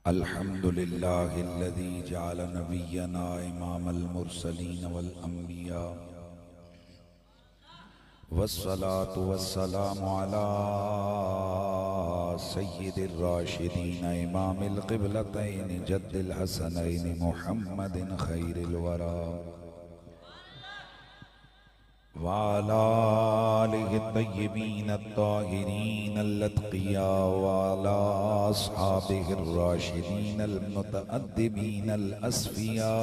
अल्हम्दुलिल्लाहिल्लज़ी जअल नबिय्यना इमामल मुरसलीन वल अंबिया वस्सलातु वस्सलामु अला सय्यिदिर राशिदीन इमामिल क़िबलतैन जद्दिल हसनैन मुहम्मदिन खैरिल वरा वाला आलिहि तय्यबीन अत्ताहिरीन अल-अत्क़िया वाला अस्हाबिहि राशिदीन अल-मुतअद्दिबीन अल-अस्फ़िया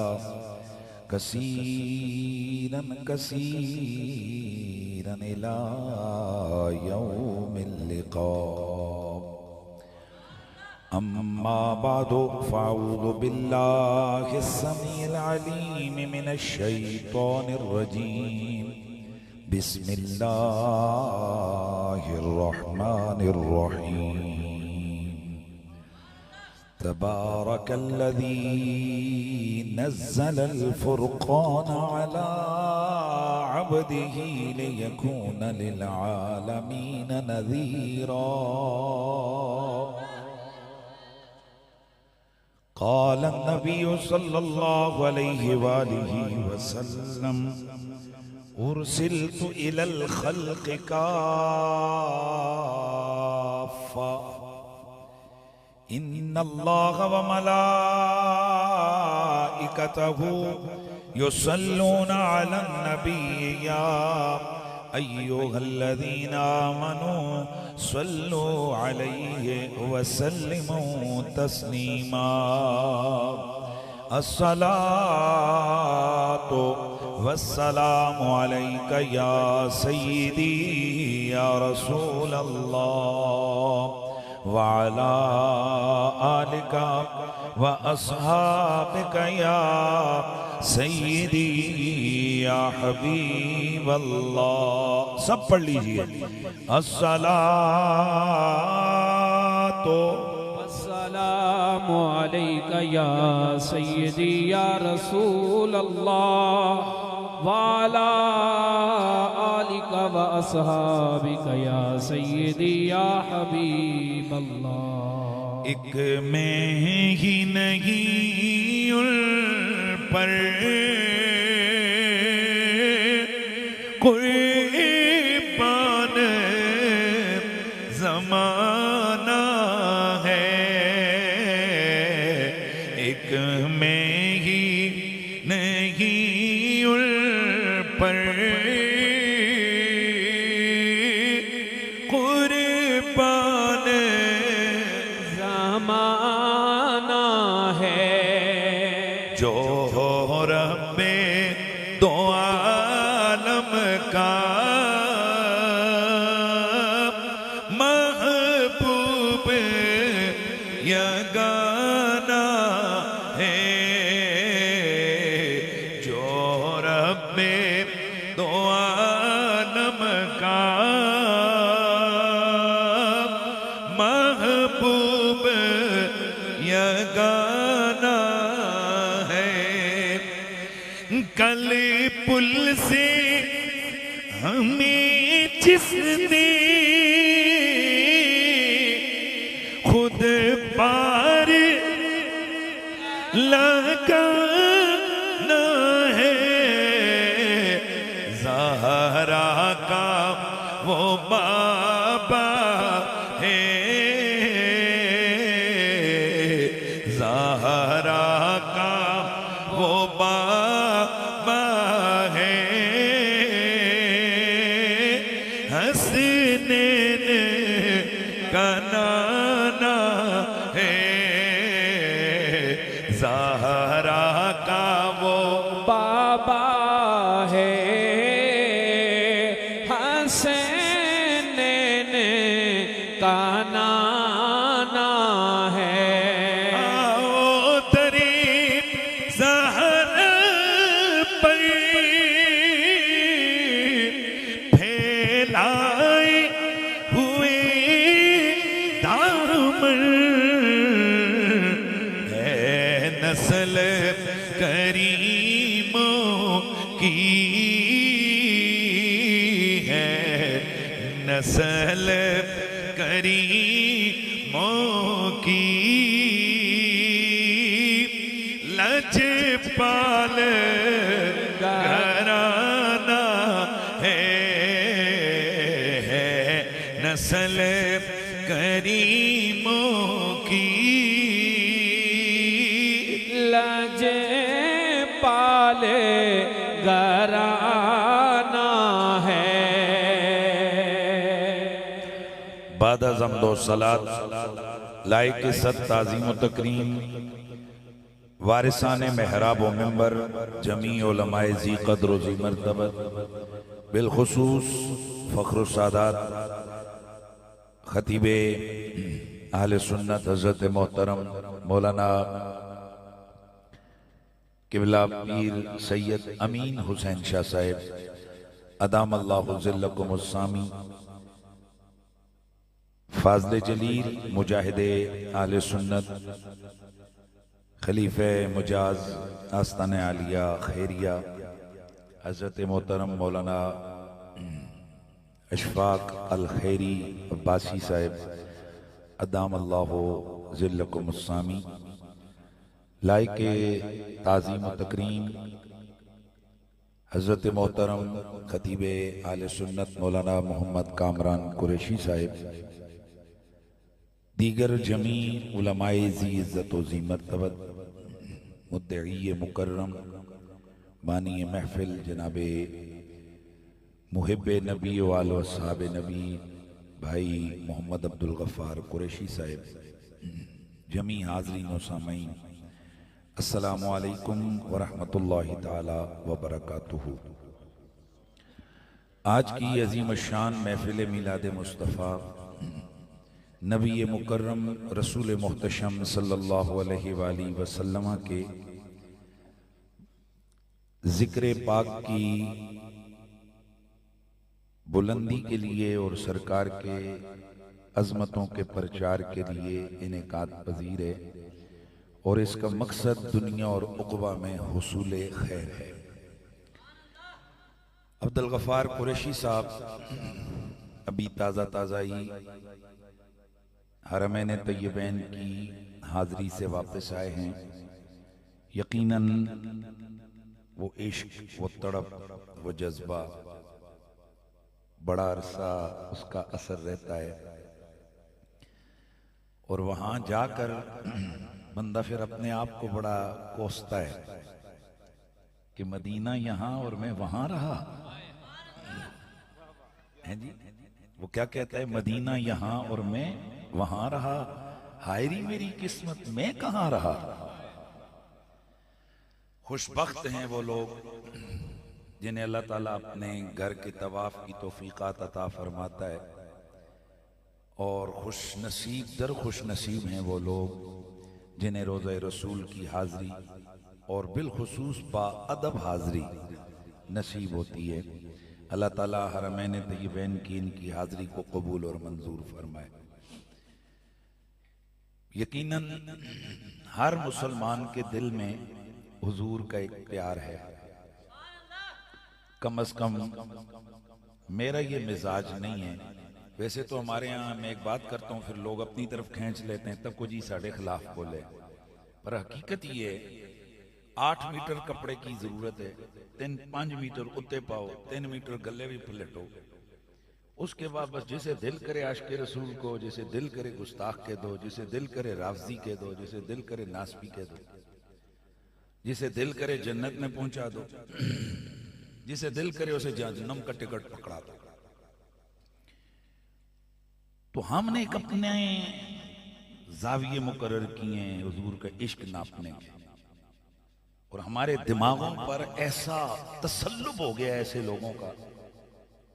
कसीरन कसीरन इला यौमिल लिक़ा अम्मा बादु फ़अऊज़ु बिल्लाहिस समीइल अलीम मिनश शैतानिर रजीम बिस्मिल्लाहिर रहमानिर रहीम तबारकल्लज़ी नज़्ज़लल फ़ुरक़ान अला अब्दिही लियकून लिल आलमीन नज़ीरा क़ाल नबिय्यु सल्लल्लाहु अलैहि वआलिहि वसल्लम उर्सिलतु इलल खल्क़ि काफ़्फ़ा इन्नल्लाह व मलाइकतहु युसल्लूना अलन नबी या अय्युहल्लज़ीना आमनू सल्लु अलैहि वसल्लिमू तस्लीमा अस्सलातु वस्सलामु अलैका या सय्यिदी या रसूलल्लाह व अला आलिका व अस्हाबिका या सय्यिदी या हबीबल्लाह। सब पढ़ लीजिए। अस्सलातु वस्सलामु अलैका या सय्यदी या रसूलल्लाह व अला आलिका व अस्हाबिका या सय्यदी या हबीबल्लाह। एक मैं ही नहीं उन पर कुर्बान ज़माना है, एक मैं ही नहीं उन पर कुर्बान ज़माना है, जो रब्बे दो आलम का महबूब यगाना है, जो रब्बे दो आलम का महबूब यगाना है। कल पुल से हमें जिसने खुद पार लगाना है, ज़हरा का वो बाबा है, ज़हरा का वो बाबा है, हसनैन का नाना है, ज़हरा का वो बाबा है, हसनैन का नाना है। आओ दरे ज़हरा पर फैलाए हुए दामन है, नस्ल करीमों की है, नस्ल करीमों की पाल घराना है नस्ल करीमों की लजे पाले घराना है। बाद ज़म्दो सलात लाइक सद ताज़ीम व तकरीम वारिसान महराब व मेंबर जमी उलमाए ज़ी क़द्र व ज़ी मर्तबत बिलखुसूस फ़ख्र सादात खतीब अहले सुन्नत हज़रत मोहतरम मौलाना किबला पीर सैयद अमीन हुसैन शाह साहिब अदाम अल्लाहु ज़िल्लकुमुस्सामी फाज़ले जलील मुजाहिदे आले सुन्नत खलीफे मुजाज आस्ताने आलिया खैरिया हज़रत मोहतरम मौलाना अशफाक अल खैरी अब्बासी साहिब अदाम अल्लाहु ज़िल्लकुमुस्सामी लाइके ताज़ीम व तकरीम हज़रत मोहतरम खतीब आले सुन्नत मौलाना मोहम्मद कामरान कुरैशी साहिब दीगर जमी उलमाए ज़ी इज़्ज़त व ज़ी मर्तबत मुद्दई मुकर्रम बानी महफिल जनाबे मुहिब्बे नबी वाल व असहाब नबी भाई मोहम्मद अब्दुल गफ़ार कुरैशी साहिब जमी हाज़रीन व सामईन अस्सलामु अलैकुम व रहमतुल्लाहि ताला व बरकातुहू। आज की अज़ीम शान महफिल मिलाद मुस्तफ़ा नबी मुकर्रम रसूल मुहतशम सल्लल्लाहु अलैहि वसल्लम के ज़िक्र पाक की बुलंदी के लिए और सरकार के अज़मतों के प्रचार के लिए इनेकाद पजीर है और इसका मकसद दुनिया और उक़बा में हुसूल खैर है। अब्दुल गफ़ार कुरैशी साहब अभी ताज़ा ताज़ा ही हरमैन तय्यबैन की हाज़री से वापस आए हैं। यकीनन वो इश्क, वो तड़प, वो जज्बा बड़ा अरसा उसका असर रहता है और वहाँ जाकर बंदा फिर अपने आप को बड़ा कोसता है कि मदीना यहाँ और मैं वहाँ रहा है जी। वो क्या कहता है, मदीना यहाँ और मैं वहाँ रहा, हायरी मेरी किस्मत मैं कहाँ रहा। खुशबख्त हैं वो लोग जिन्हें अल्लाह ताला अपने घर के तवाफ की तौफीक़ात अता फरमाता है और खुश नसीब दर खुश नसीब हैं वो लोग जिन्हें रोज़ा रसूल की हाज़री और बिलखुसूस बाअदब हाज़री नसीब होती है। अल्लाह ताला हरमैन तय्यबैन की इनकी हाज़री को कबूल और मंजूर फरमाए। यकीनन हर मुसलमान के दिल में हुजूर का एक प्यार है। कम अज कम मेरा ये मिजाज नहीं है। वैसे तो हमारे यहाँ मैं एक बात करता हूँ फिर लोग अपनी तरफ खींच लेते हैं, तब को जी साढ़े खिलाफ बोले, पर हकीकत ये 8 मीटर कपड़े की जरूरत है, 5 मीटर उत्ते पाओ, 3 मीटर गले भी पलटो, उसके बाद बस जिसे दिल करे आशिक़े रसूल को, जिसे दिल करे गुस्ताख कह दो, जिसे दिल करे राफ़ज़ी कह दो, जिसे दिल करे नासबी कह दो, जिसे दिल करे जन्नत में पहुंचा दो, जिसे दिल करे उसे जहन्नम का टिकट पकड़ा दो। तो हमने एक अपने जाविये मुकर्रर किए हैं हुजूर का इश्क नापने के, और हमारे दिमागों पर ऐसा तसल्लुब हो गया ऐसे लोगों का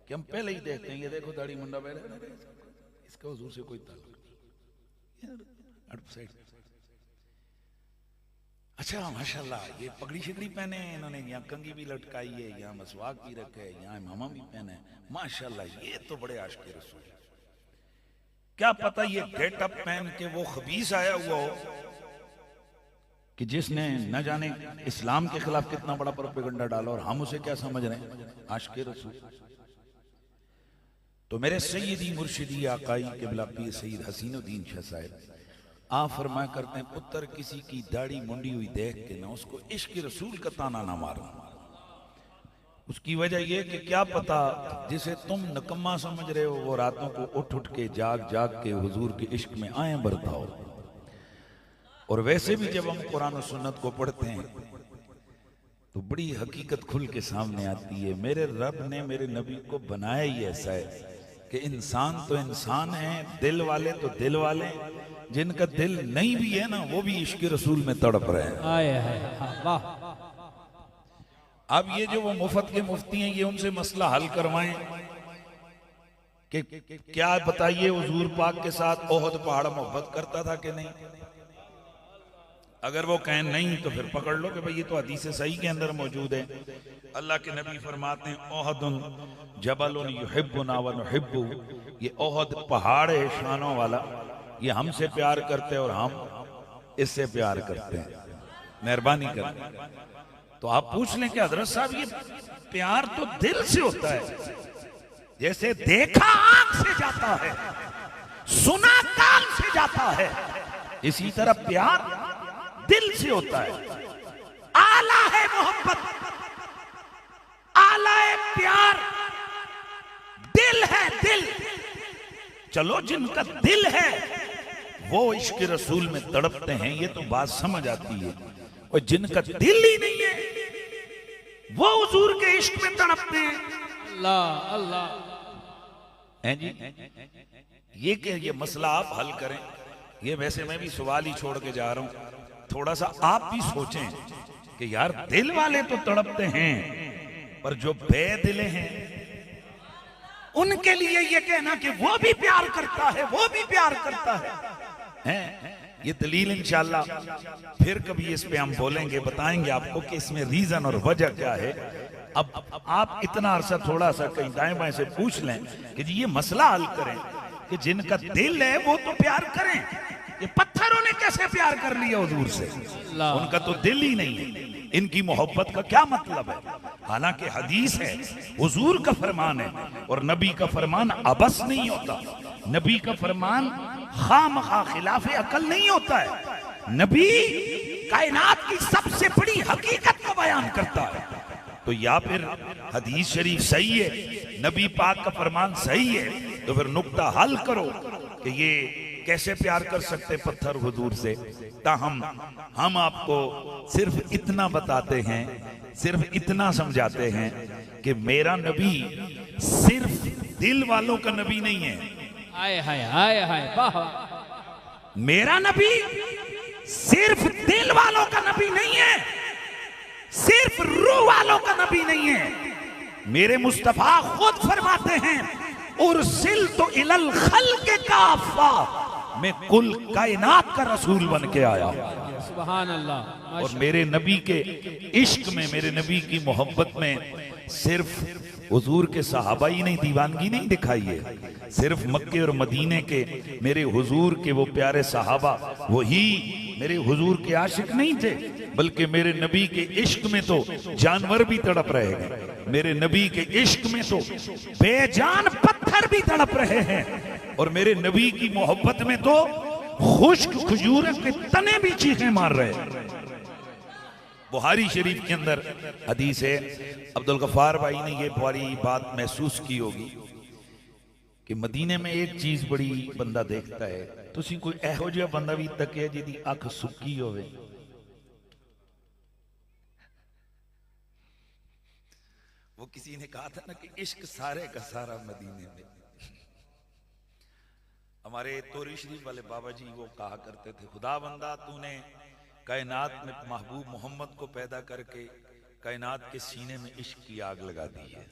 कि हम पहले ही देखते हैं, ये देखो दाढ़ी मुंडा बैठा, इसका हुजूर से कोई ताल्लुक नहीं। अच्छा माशाल्लाह ये पगड़ी शिगड़ी पहने हैं इन्होंने, यहाँ कंगी भी लटकाई है, यहाँ मसवाक भी रखे है, यहाँ इमामा भी पहने है, माशाल्लाह ये तो बड़े आशिक़े रसूल। क्या पता ये गेटअप पहन के वो खबीस आया हुआ हो कि जिसने न जाने इस्लाम के खिलाफ कितना बड़ा प्रोपेगेंडा डाला और हम उसे क्या समझ रहे हैं, आशिक़े रसूल। तो मेरे सैयदी मुर्शिदी आकाई क़िबला पीर सैयद हसीनुद्दीन शाह साहिब आप फरमाया करते हैं, पुत्र किसी की दाढ़ी मुंडी हुई देख के ना उसको इश्क रसूल का ताना ना मारो। उसकी वजह यह कि क्या पता जिसे तुम नकम्मा समझ रहे हो वो रातों को उठ उठ के जाग जाग के हुजूर के इश्क में आए भरता हो। और वैसे भी जब हम कुरान और सुन्नत को पढ़ते हैं तो बड़ी हकीकत खुल के सामने आती है। मेरे रब ने मेरे नबी को बनाया ही ऐसा है कि इंसान तो इंसान है, दिल वाले तो दिल वाले, जिनका दिल नहीं भी है ना वो भी इश्क रसूल में तड़प रहे हैं। वाह। अब ये जो वो मुफ्त के मुफ्ती हैं, ये उनसे मसला हल करवाएं कि क्या बताइए हुजूर पाक के साथ ओहद पहाड़ मोहब्बत करता था कि नहीं। अगर वो कहें नहीं तो फिर पकड़ लो कि भाई ये तो हदीस सही के अंदर मौजूद है। अल्लाह के नबी फरमाते हैं, ओहदुन जबलुन युहिब्बुना व नुहिब्बु, ये ओहद पहाड़ है शानों वाला, ये हमसे प्यार करते हैं और हम इससे प्यार करते हैं, मेहरबानी करते। तो आप पूछ लें कि हजरत साहब ये प्यार तो दिल से होता है, जैसे देखा आंख से जाता है, सुना कान से जाता है, इसी तरह प्यार दिल से होता है। आला है मोहब्बत, आला है प्यार, दिल है दिल। चलो जिनका दिल है वो इश्क रसूल में तड़पते हैं, ये तो बात समझ आती है। और जिनका दिल ही नहीं है वो हुजूर के इश्क में तड़पते हैं। अल्लाह अल्लाह हैं जी, ये मसला आप हल करें। ये वैसे मैं भी सवाल ही छोड़ के जा रहा हूं, थोड़ा सा आप भी सोचें कि यार दिल वाले तो तड़पते हैं, पर जो बेदिले हैं उनके लिए ये कहना कि वो भी प्यार करता है, वो भी प्यार करता है। ये दलील इंशाल्लाह फिर कभी इस पे हम बोलेंगे, बताएंगे आपको कि इसमें रीजन और वजह क्या है। अब आप इतना अरसा थोड़ा सा कहीं दाएं बाएं से पूछ लें कि जी ये मसला हल करें कि जिनका दिल है वो तो प्यार करें। ये पत्थरों ने कैसे प्यार कर लिया हुजूर से, उनका तो दिल ही नहीं है, इनकी मोहब्बत का क्या मतलब है। हालांकि हदीस है, हुजूर का फरमान है, और नबी का फरमान अबस नहीं होता, नबी का फरमान खामखा खिलाफे अकल नहीं होता है। नबी कायनात की सबसे बड़ी हकीकत को बयान करता है। तो या फिर हदीस शरीफ सही है, नबी पाक का फरमान सही है, तो फिर नुक्ता हल करो कि ये कैसे प्यार कर सकते पत्थर हुजूर से। ताहम हम आपको सिर्फ इतना बताते हैं, सिर्फ इतना समझाते हैं कि मेरा नबी सिर्फ दिल वालों का नबी नहीं है। आए हाय आए हाय वाह। मेरा नबी सिर्फ दिल वालों का नबी नहीं है, सिर्फ रूह वालों का नबी नहीं है। मेरे मुस्तफा खुद फरमाते हैं, उर्सिल तो इलल खल्क़ काफ़ा, मैं कुल कायनात का रसूल बन के आया। सुभान अल्लाह। और मेरे नबी के इश्क में, मेरे नबी की मोहब्बत में सिर्फ हुजूर के सहाबा ही नहीं दीवानगी नहीं दिखाई है, सिर्फ मक्के और मदीने के मेरे हुजूर के वो प्यारे सहाबा वही मेरे हुजूर के आशिक नहीं थे, बल्कि मेरे नबी के इश्क में तो जानवर भी तड़प रहे हैं, मेरे नबी के इश्क में तो बेजान पत्थर भी तड़प रहे हैं, और मेरे नबी की मोहब्बत में तो खुश्क खजूर के तने भी चीखें मार रहे हैं। बुहारी शरीफ के अंदर हदीस है, अब्दुल गफ्फार भाई ने ये बड़ी बात महसूस की होगी कि मदीने में एक चीज बड़ी बंदा देखता है, तुसी कोई एहो जिहा बंदा भी तके जिहदी अख सुक्की होवे, वो किसी ने कहा था ना कि इश्क सारे का सारा मदीने में। हमारे तोरी शरीफ वाले बाबा जी वो कहा करते थे, खुदा बंदा तूने कायनात में महबूब मोहम्मद को पैदा करके कायनात के सीने में इश्क की आग लगा दी है।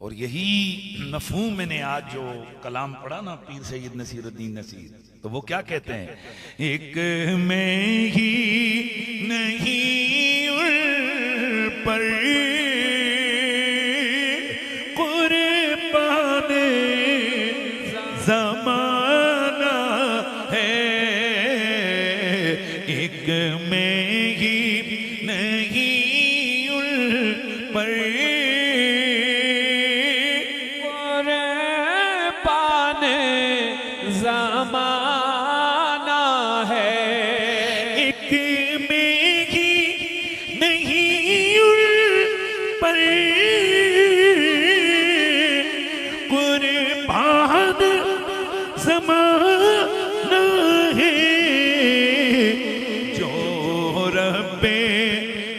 और यही मफहूम मैंने आज जो कलाम पढ़ा ना पीर सैयद नसीरुद्दीन नसीर, तो वो क्या कहते हैं, एक मैं ही नहीं पर कुर्बाने ज़माना है, एक मैं ही नहीं पर जमाना है, एक में ही नहीं उन पर कुर्बान ज़माना है, जो रब्बे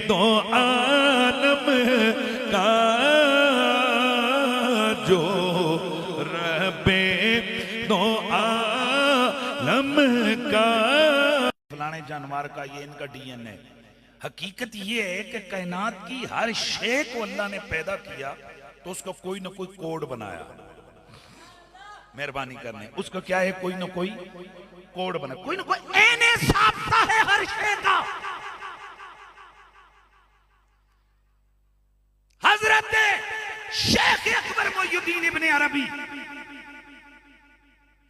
दो आलम का, जो रब्बे दो आलम का, फलाने जानवर का ये इनका डीएनए। हकीकत ये है कि कायनात की हर शे को अल्लाह ने पैदा किया तो उसका कोई ना कोई कोड बनाया। मेहरबानी करने उसका क्या है, कोई ना कोई कोड बना, कोई ना कोई एने साबता है हर शे का। हजरत शेख अकबर मोइनुद्दीन इब्ने अरबी,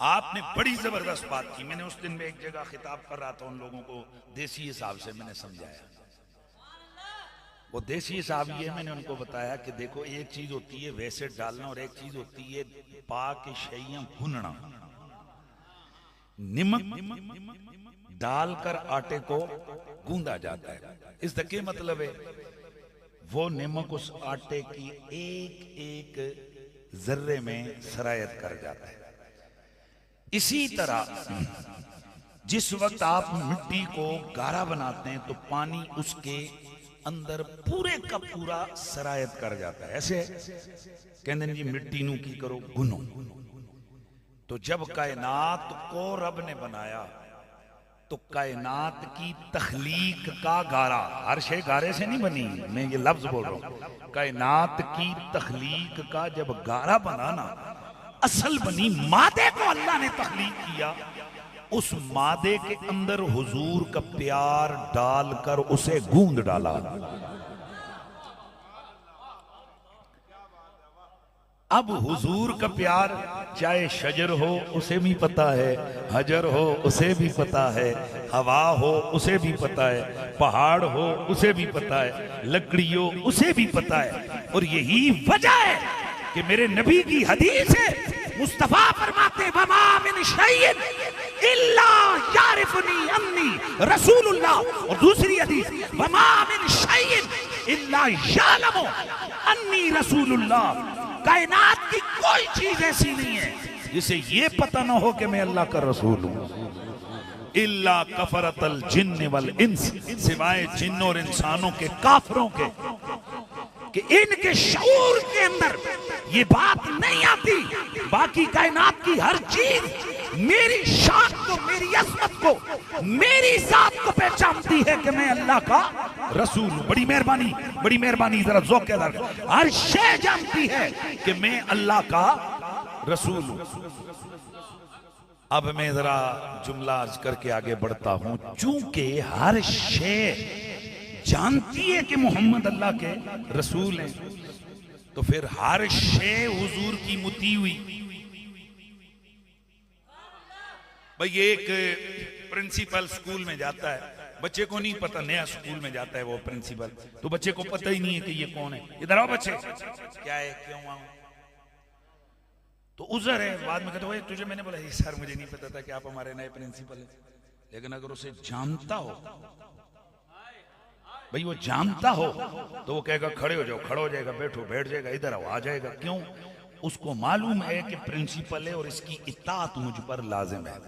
आपने बड़ी जबरदस्त बात की। मैंने उस दिन में एक जगह खिताब कर रहा था उन लोगों को, देसी हिसाब से मैंने समझाया। वो देसी हिसाब ये मैंने उनको बताया कि देखो एक चीज होती है वैसे डालना और एक चीज होती है पाक शैयां भुनना। नमक डालकर आटे को गूंदा जाता है, इसका क्या मतलब है, वो नमक उस आटे की एक एक जर्रे में सरायत कर जाता है। इसी तरह जिस वक्त आप मिट्टी को गाढ़ा बनाते हैं तो पानी उसके अंदर पूरे का पूरा सरायत कर जाता है। ऐसे कहते जी मिट्टी नू की करो गुनो। तो जब कायनात को रब ने बनाया तो कायनात की तख्लीक का गारा, हर शे गारे से नहीं बनी, मैं ये लफ्ज बोल रहा हूं, कायनात की तख्लीक का जब गारा बना ना, असल बनी मादे को अल्लाह ने तख्लीक किया, उस मादे के अंदर हुजूर का प्यार डालकर उसे गूंद डाला। अब हुजूर का प्यार चाहे शजर हो उसे भी पता है, हजर हो उसे भी पता है, हवा हो उसे भी पता है, पहाड़ हो उसे भी पता है, लकड़ी हो उसे भी पता है। और यही वजह है कि मेरे नबी की हदीस है, मुस्तफा फरमाते वमा मिन शैइन इल्ला यारिफुनी अन्नी रसूलुल्लाह, और दूसरी हदीस वमा मिन शैइन इल्ला यालमु अन्नी रसूलुल्लाह। कायनात की कोई चीज ऐसी नहीं है जिसे ये पता ना हो कि मैं अल्लाह का रसूल हूं। इल्ला कफरतल जिन्न वल इंस, सिवाय जिन और इंसानों के काफरों के, कि इनके शऊर के अंदर ये बात नहीं आती। बाकी कायनात की हर चीज मेरी शान को, मेरी अज़मत को, मेरी जात को पहचानती है कि मैं अल्लाह का रसूल हूं। बड़ी मेहरबानी, बड़ी मेहरबानी, जरा ज़ौक़ के अंदर हर शय जानती है कि मैं अल्लाह का रसूल हूं। अब मैं जरा जुमला अर्ज करके आगे बढ़ता हूं। चूंकि हर शय जानती है कि मोहम्मद अल्लाह के रसूल हैं, तो फिर हर शय हुजूर की मुती हुई। भाई एक प्रिंसिपल स्कूल में जाता है, बच्चे को नहीं पता, नया स्कूल में जाता है वो प्रिंसिपल, तो बच्चे को पता ही नहीं है कि ये कौन है। इधर आओ बच्चे, क्या है, क्यों आऊं, तो उजर है। बाद में कहते तुझे मैंने बोला सर मुझे नहीं पता था कि आप हमारे नए प्रिंसिपल हैं। लेकिन अगर उसे जानता हो, भाई वो जानता हो, तो वो कहेगा खड़े हो जाओ, खड़ा हो जाएगा, बैठो बैठ जाएगा, इधर आओ आ जाएगा। क्यों? उसको मालूम है कि प्रिंसिपल है और इसकी इताअत मुझ पर लाजिम है।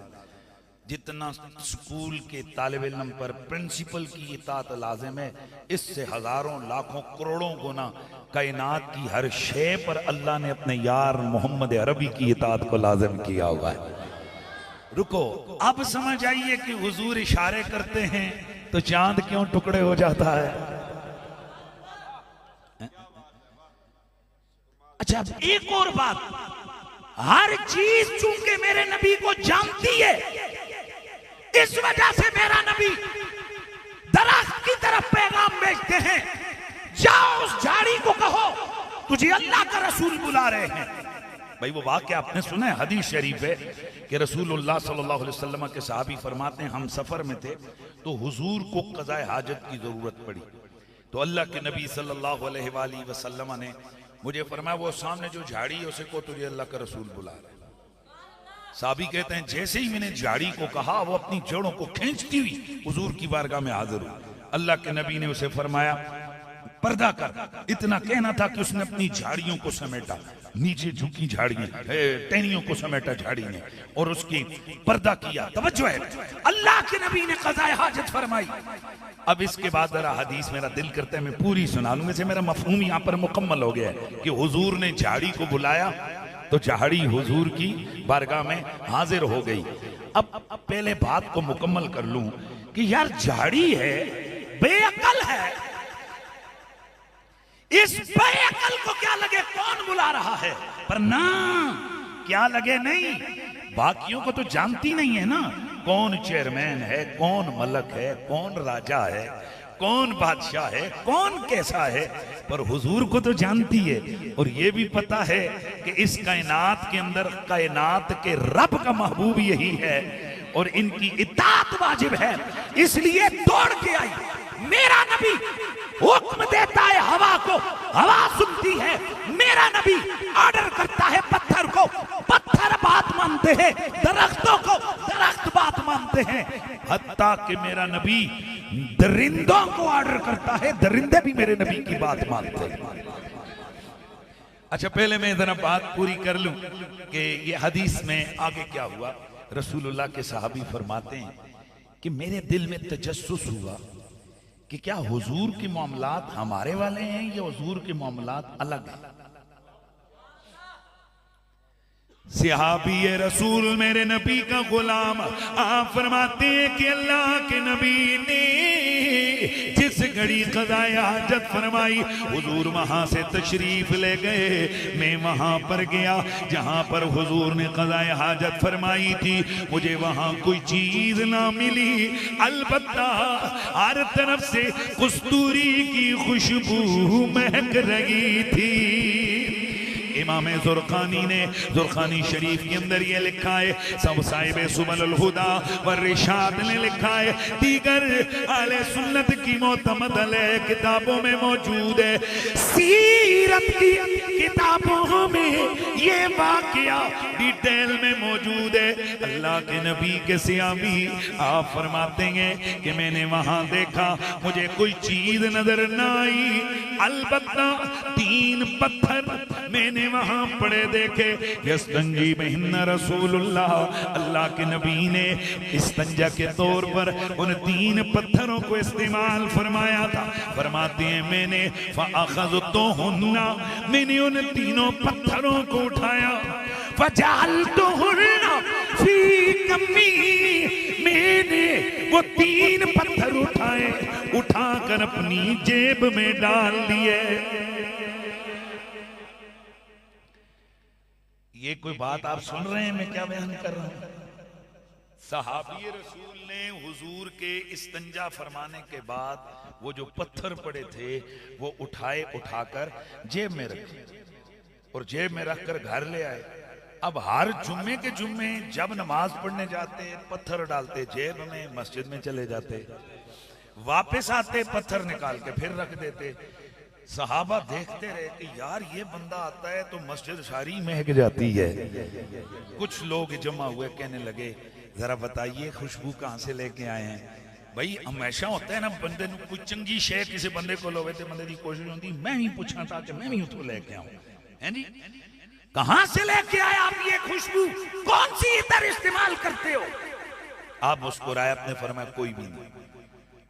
जितना स्कूल के तालिब इल्म पर प्रिंसिपल की इताअत लाजिम है, इससे हजारों लाखों करोड़ों गुना कायनात की हर शय पर अल्लाह ने अपने यार मोहम्मद अरबी की इताअत को लाजिम किया हुआ है। रुको, अब समझ आइए कि हुजूर इशारे करते हैं तो चांद क्यों टुकड़े हो जाता है। अच्छा, एक और बात, हर चीज चूंकि मेरे नबी को जानती है, इस वजह से मेरा नबी दरख्त की तरफ पैगाम भेजते हैं, जाओ उस झाड़ी को कहो तुझे अल्लाह का रसूल बुला रहे हैं। भाई वो वाक़या आपने सुना है, हदीस शरीफ है कि रसूलुल्लाह सल्लल्लाहु अलैहि वसल्लम के सहाबी फरमाते हैं, हम सफर में थे तो हुजूर को क़ज़ाए हाजत की जरूरत पड़ी, तो अल्लाह के नबी सल्लल्लाहु अलैहि वसल्लम ने मुझे फरमाया वो सामने जो झाड़ी है उसे को तुझे अल्लाह का रसूल बुला रहा है। साहबी कहते हैं जैसे ही मैंने झाड़ी को कहा वो अपनी जड़ों को खींचती हुई हुजूर की बारगाह में हाजिर हुई। अल्लाह के नबी ने उसे फरमाया पर्दा कर। इतना कहना था कि उसने अपनी झाड़ियों को समेटा, नीचे झुकी झाड़ियां, टहनियों को समेटा झाड़ी ने और उसकी पर्दा किया। तवज्जो है, अल्लाह के नबी ने क़ज़ाए हाजत फरमाई। अब इसके बाद जरा हदीस मेरा दिल करता है मैं पूरी सुना लूं, वैसे मेरा मफहूम यहां पर मुकम्मल हो गया है कि हुजूर ने झाड़ी को बुलाया तो झाड़ी हुजूर की बारगाह में हाजिर हो गई। अब पहले बात को मुकम्मल कर लूं कि यार झाड़ी है, बेअकल है, इस बेअकल को क्या लगे कौन बुला रहा है, पर ना क्या लगे नहीं, बाकियों को तो जानती नहीं है ना कौन चेयरमैन है, कौन मलक है, कौन राजा है, कौन बादशाह है, कौन कैसा है, पर हुजूर को तो जानती है। और ये भी पता है कि इस कायनात के अंदर कायनात के रब का महबूब यही है और इनकी इताअत वाजिब है, इसलिए दौड़ के आई। मेरा नबी हुक्म देता है हवा को, हवा सुनती है। मेरा नबी ऑर्डर करता है पत्थर को, पत्थर बात मानते हैं, दरख्तों को दरख्त बात मानते हैं। हत्ता कि मेरा नबी दरिंदों को ऑर्डर करता है, दरिंदे भी मेरे नबी की बात मानते हैं। अच्छा पहले मैं जरा बात पूरी कर लूं कि ये हदीस में आगे क्या हुआ। रसूलुल्लाह के सहाबी फरमाते हैं कि मेरे दिल में तजस्सुस हुआ कि क्या हुजूर के मामलात हमारे वाले हैं या हुजूर के मामलात अलग हैं। सहाबी रसूल मेरे नबी का गुलाम आप फरमाते हैं कि अल्लाह के नबी ने जिस घड़ी क़ज़ाए हाजत फरमाई हुजूर वहां से तशरीफ ले गए। मैं वहां पर गया जहां पर हुजूर ने क़ज़ाए हाजत फरमाई थी, मुझे वहां कोई चीज ना मिली, अलबत्ता हर तरफ से कस्तूरी की खुशबू महक रही थी। इमाम ज़ुरक़ानी ने ज़ुरक़ानी शरीफ के अंदर ये लिखा है, सब साहिब सुबुल हुदा व रिशाद ने लिखा है, दीगर अहले सुन्नत की मोतमद किताबों में मौजूद है, सीरत की किताबों में ये वाक़या डिटेल में मौजूद है। अल्लाह के नबी के सहाबी आप फरमाते हैं कि मैंने वहां देखा, मुझे कोई चीज नजर न आई, अलबत्ता 3 पत्थर मैंने वहां पड़े देखे। यस्तंजी बिहिन्ना रसूलुल्लाह, अल्लाह के नबी ने इस्तंजा के तौर पर उन 3 पत्थरों को इस्तेमाल फरमाया था। फरमाते हैं मैंने फ़अख़ज़तुहुन्ना, मैंने उन 3 पत्थरों को उठाया, फ़जअलतुहुन्ना फ़ी कम्मी, मैंने वो 3 पत्थर उठाए, उठाकर अपनी जेब में डाल दिए। ये कोई बात आप सुन रहे हैं मैं क्या बयान कर रहा हूं। सहाबी रसूल ने हुजूर के इस्तंजा फरमाने के बाद वो जो पत्थर पड़े थे वो उठाए, उठाकर जेब में रखे और जेब में रखकर घर ले आए। अब हर जुम्मे के जुम्मे जब नमाज पढ़ने जाते पत्थर डालते जेब में, मस्जिद में चले जाते, वापस आते पत्थर निकाल के फिर रख देते। सहाबा देखते रहे कि यार ये बंदा आता है तो मस्जिद सारी महक जाती है। कुछ लोग जमा हुए कहने लगे जरा बताइए खुशबू कहां से लेके आए हैं। भाई हमेशा होता है ना बंदे को कोई चंगी शे किसी बंदे को लोगे तो बंदे की कोशिश होती मैं भी पूछना था कि मैं भी उतो लेके आऊं, है जी, कहां से लेके आए आप ये खुशबू, कौन सी इतर इस्तेमाल करते हो। आप मुस्कुराए, आपने फरमाया कोई भी नहीं।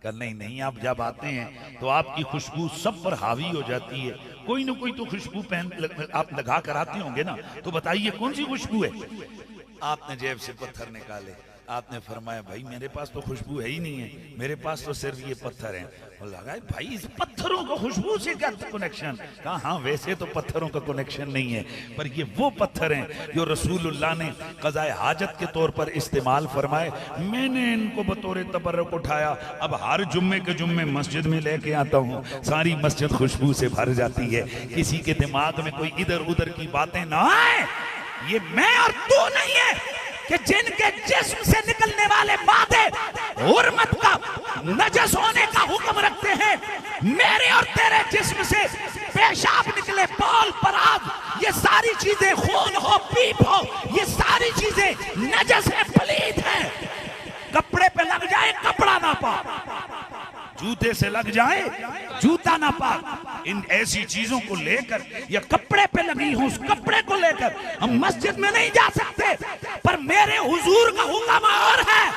कर नहीं, आप जब आते हैं तो आपकी खुशबू सब पर हावी हो जाती है, कोई ना कोई तो खुशबू आप लगा कर आते होंगे ना, तो बताइए कौन सी खुशबू है। आपने जेब से पत्थर निकाले, आपने फरमाया भाई मेरे पास तो खुशबू है ही नहीं है, मेरे पास तो सिर्फ ये पत्थर हैं। और लगा भाई इस पत्थरों को खुशबू से क्या कनेक्शन। कहा हाँ वैसे तो पत्थरों का कनेक्शन नहीं है, पर ये वो पत्थर हैं जो रसूलुल्लाह ने क़ज़ाए हाजत के तौर पर इस्तेमाल फरमाए। मैंने इनको बतौर तबर्रुक उठाया, अब हर जुम्मे के जुम्मे मस्जिद में लेके आता हूँ, सारी मस्जिद खुशबू से भर जाती है। किसी के दिमाग में कोई इधर उधर की बातें ना आए, ये मैं और तू नहीं है, कि जिनके जिस्म से निकलने वाले मादे हुर्मत का नजस होने का हुक्म रखते हैं, मेरे और तेरे जिस्म से पेशाब निकले, बॉल पराग, ये सारी चीजें, खून हो, पीप हो, ये सारी चीजें नजस है, पलीद है। कपड़े पे लग जाए कपड़ा ना पाक, जूते से लग जाए जूता ना पाक। इन ऐसी चीजों को लेकर या कपड़े पे लगी हो उस कपड़े को लेकर हम मस्जिद में नहीं जा सकते। पर मेरे हुजूर का हुक्म और है,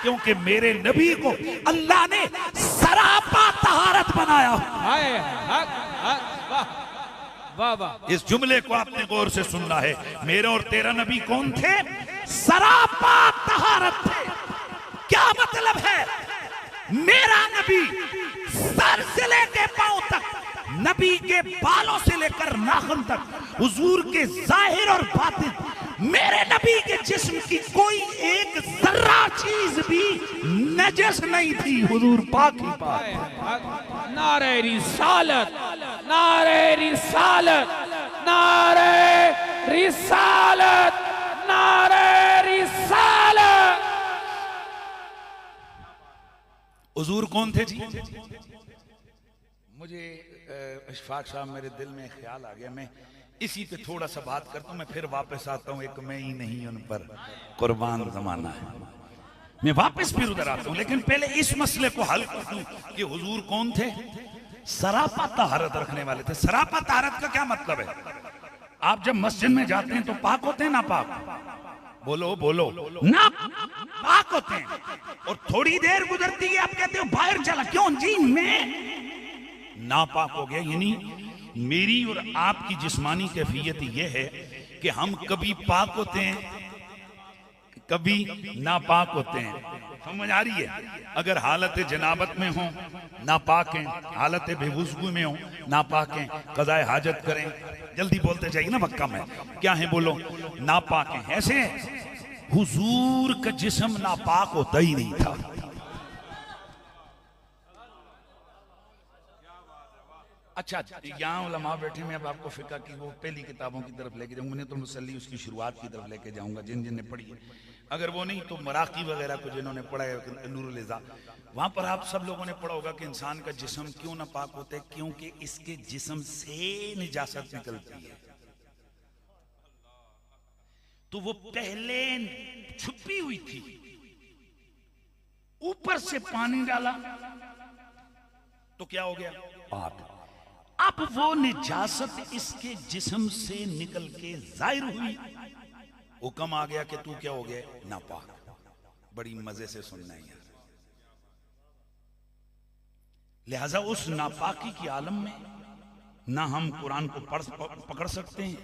क्योंकि मेरे नबी को अल्लाह ने सरापा तहारत बनाया। हाय वाह वाह। इस जुमले को आपने गौर से सुनना है। मेरा और तेरा नबी कौन थे? सरापा तहारत थे। क्या मतलब है? मेरा नबी सर से लेकर पांव तक, नबी के बालों से लेकर नाखून तक, हुजूर के जाहिर और बातिन, मेरे नबी के जिस्म की कोई एक जर्रा चीज भी नजस नहीं थी। हुजूर पाक ही पाक। नारे रिसालत, नारे रिसालत, नारे रिसालत, नारे रिसालत। हुजूर कौन थे जी? मुझे इशफाक साहब, मेरे दिल में ख्याल आ गया, मैं इसी पे थोड़ा सा बात करता हूँ, मैं फिर वापस आता हूँ। एक मैं ही नहीं उन पर कुर्बान जमाना है, मैं वापस फिर उधर आता हूँ। लेकिन पहले इस मसले को हल कर दूं कि हुजूर कौन थे? सरापा तहारत रखने वाले थे। सरापा तहारत का क्या मतलब है? आप जब मस्जिद में जाते हैं तो पाक होते हैं ना पाक? बोलो बोलो ना, पाक होते हैं। और थोड़ी देर गुजरती है आप कहते हो बाहर चला, क्यों जी? मैं नापाक हो गया। यानी मेरी और आपकी जिस्मानी कैफियत यह है कि हम कभी पाक होते हैं, कभी नापाक होते हैं। समझ आ रही है? अगर हालत जनाबत में हो नापाक हैं, हालत बेवुज़ू में हो नापाक हैं, क़ज़ाए हाजत करें, जल्दी बोलते जाइए ना मक्का में क्या है, बोलो नापाक हैं। ऐसे हुजूर का जिस्म नापाक होता ही नहीं था। अच्छा, यहाँ उलमा बैठे, मैं अब आपको फिक़्ह की वो पहली किताबों की तरफ लेके जाऊंगा, तो मुसल्ली उसकी शुरुआत की तरफ लेके जाऊंगा, जिन जिन ने पढ़ी है। अगर वो नहीं तो मराकी वगैरह को जिन्होंने पढ़ा है, नूरुल इज़ा, वहां पर आप सब लोगों ने पढ़ा होगा कि इंसान का जिस्म क्यों ना पाक होता है, क्योंकि इसके जिस्म से निजासत निकलती है। तो वो पहले छुपी हुई थी, ऊपर से पानी डाला तो क्या हो गया? पाक। अब वो निजासत इसके जिस्म से निकल के जाहिर हुई, हुक्म आ गया कि तू क्या हो गया? नापाक। बड़ी मजे से सुनना है यार। लिहाजा उस नापाकी के आलम में ना हम कुरान को पकड़ सकते हैं,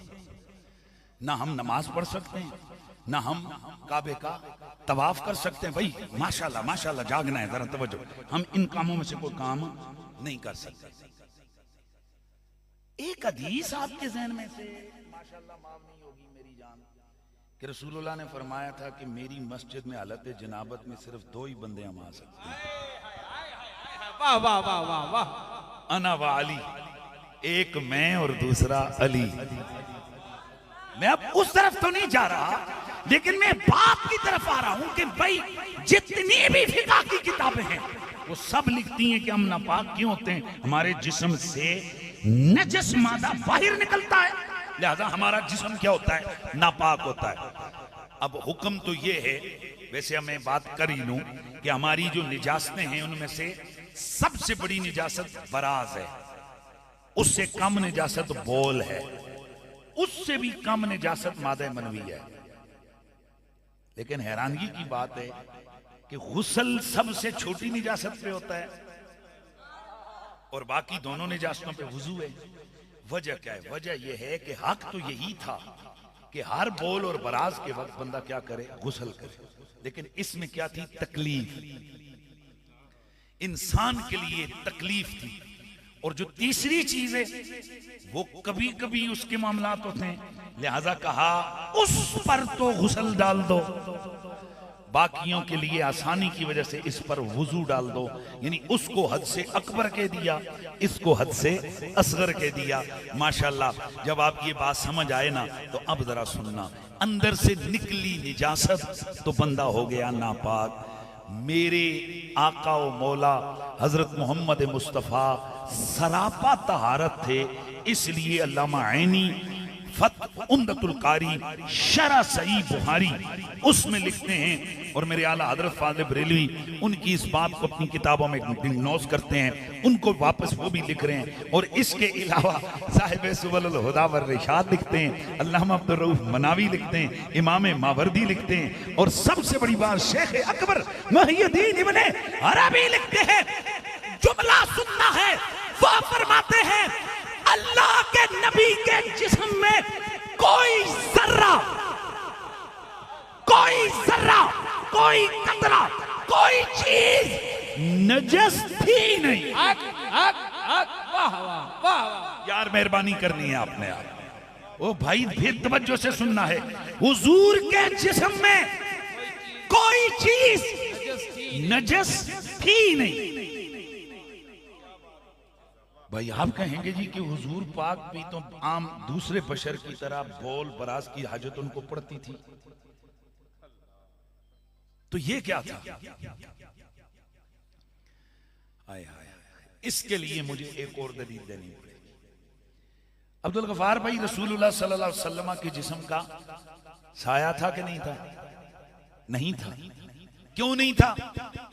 ना हम नमाज पढ़ सकते हैं, ना हम काबे का तवाफ कर सकते हैं। भाई माशाल्लाह माशाल्लाह, जागना है जरा तवज्जो, हम इन कामों में से कोई काम नहीं कर सकते। एक हदीस आपके ज़हन में से माशाल्लाह माफ नहीं होगी मेरी जान, कि रसूलुल्लाह ने फरमाया था कि मेरी मस्जिद में हालत जनाबत में सिर्फ 2 ही बंदे हम आ सकते हैं। वाह वाह वाह वाह वाह। अना व अली, एक मैं और दूसरा अली। मैं अब उस तरफ तो नहीं जा रहा, लेकिन मैं बात की तरफ आ रहा हूं कि भाई जितनी भी फिक़्ह की किताबें हैं वो सब लिखती हैं कि हम नापाक क्यों होते हैं, हमारे जिस्म से नजस मादा बाहर निकलता है, लिहाजा हमारा जिस्म क्या होता है? नापाक होता है। अब हुक्म तो ये है, वैसे मैं बात कर ही लूं कि हमारी जो निजासतें हैं उनमें से सबसे बड़ी निजासत बराज है, उससे कम निजासत बोल है, उससे भी कम निजासत मादा मनवी है। लेकिन हैरानगी की बात है कि गुस्ल सबसे छोटी निजासत पे होता है और बाकी दोनों निजासतों पे वुजू है। वजह क्या है? वजह यह है कि हक तो यही था कि हर बोल और बराज के वक्त बंदा क्या करे? गुस्ल करे। लेकिन इसमें क्या थी? तकलीफ, इंसान के लिए तकलीफ थी। और जो तीसरी चीज है वो कभी कभी उसके मामलात होते हैं, लिहाजा कहा उस पर तो गुस्ल डाल दो, बाकियों के लिए आसानी की वजह से इस पर वुजू डाल दो। यानी उसको हद से अकबर कह दिया, इसको हद से असगर कह दिया। माशाल्लाह, जब आप ये बात समझ आए ना तो अब जरा सुनना, अंदर से निकली निजासत तो बंदा हो गया नापाक। मेरे आका व मौला हजरत मोहम्मद मुस्तफ़ा सरापा तहारत थे, इसलिए अल्लामा ऐनी फत उम्दतुल कारी शरह सही बुखारी उसमें लिखते हैं, और मेरे आला हजरत फाज़िल बरेलवी उनकी इस बात को अपनी किताबों में नोट करते हैं, उनको वापस वो भी लिख रहे हैं। और इसके अलावा साहिब सुबुल हुदा व रिशाद लिखते हैं, अल्लामा अब्दुर रऊफ मनावी लिखते हैं, इमाम मावरदी लिखते हैं, और सबसे बड़ी बात शेख अकबर मुहियुद्दीन इब्न अरबी लिखते हैं। जुमला सुनना है, वो फरमाते हैं अल्लाह के नबी के जिस्म में कोई जर्रा, कोई कतरा, कोई चीज नजस थी नहीं। वाह वाह वाह। यार मेहरबानी करनी है आपने यार, ओ भाई फिर तवज्जो से सुनना है। हुजूर के जिस्म में कोई चीज नजस थी नहीं। भाई आप कहेंगे जी कि हुजूर पाक भी तो आम दूसरे बशर की तरह बोल बराज की हाजत उनको पड़ती थी, तो ये क्या था? आय हाय, इसके लिए मुझे एक और दलील देनी पड़ेगी। अब्दुल गफ्फार भाई रसूलुल्लाह सल्लल्लाहु अलैहि वसल्लम के जिस्म का साया था कि नहीं था? नहीं था। क्यों नहीं था?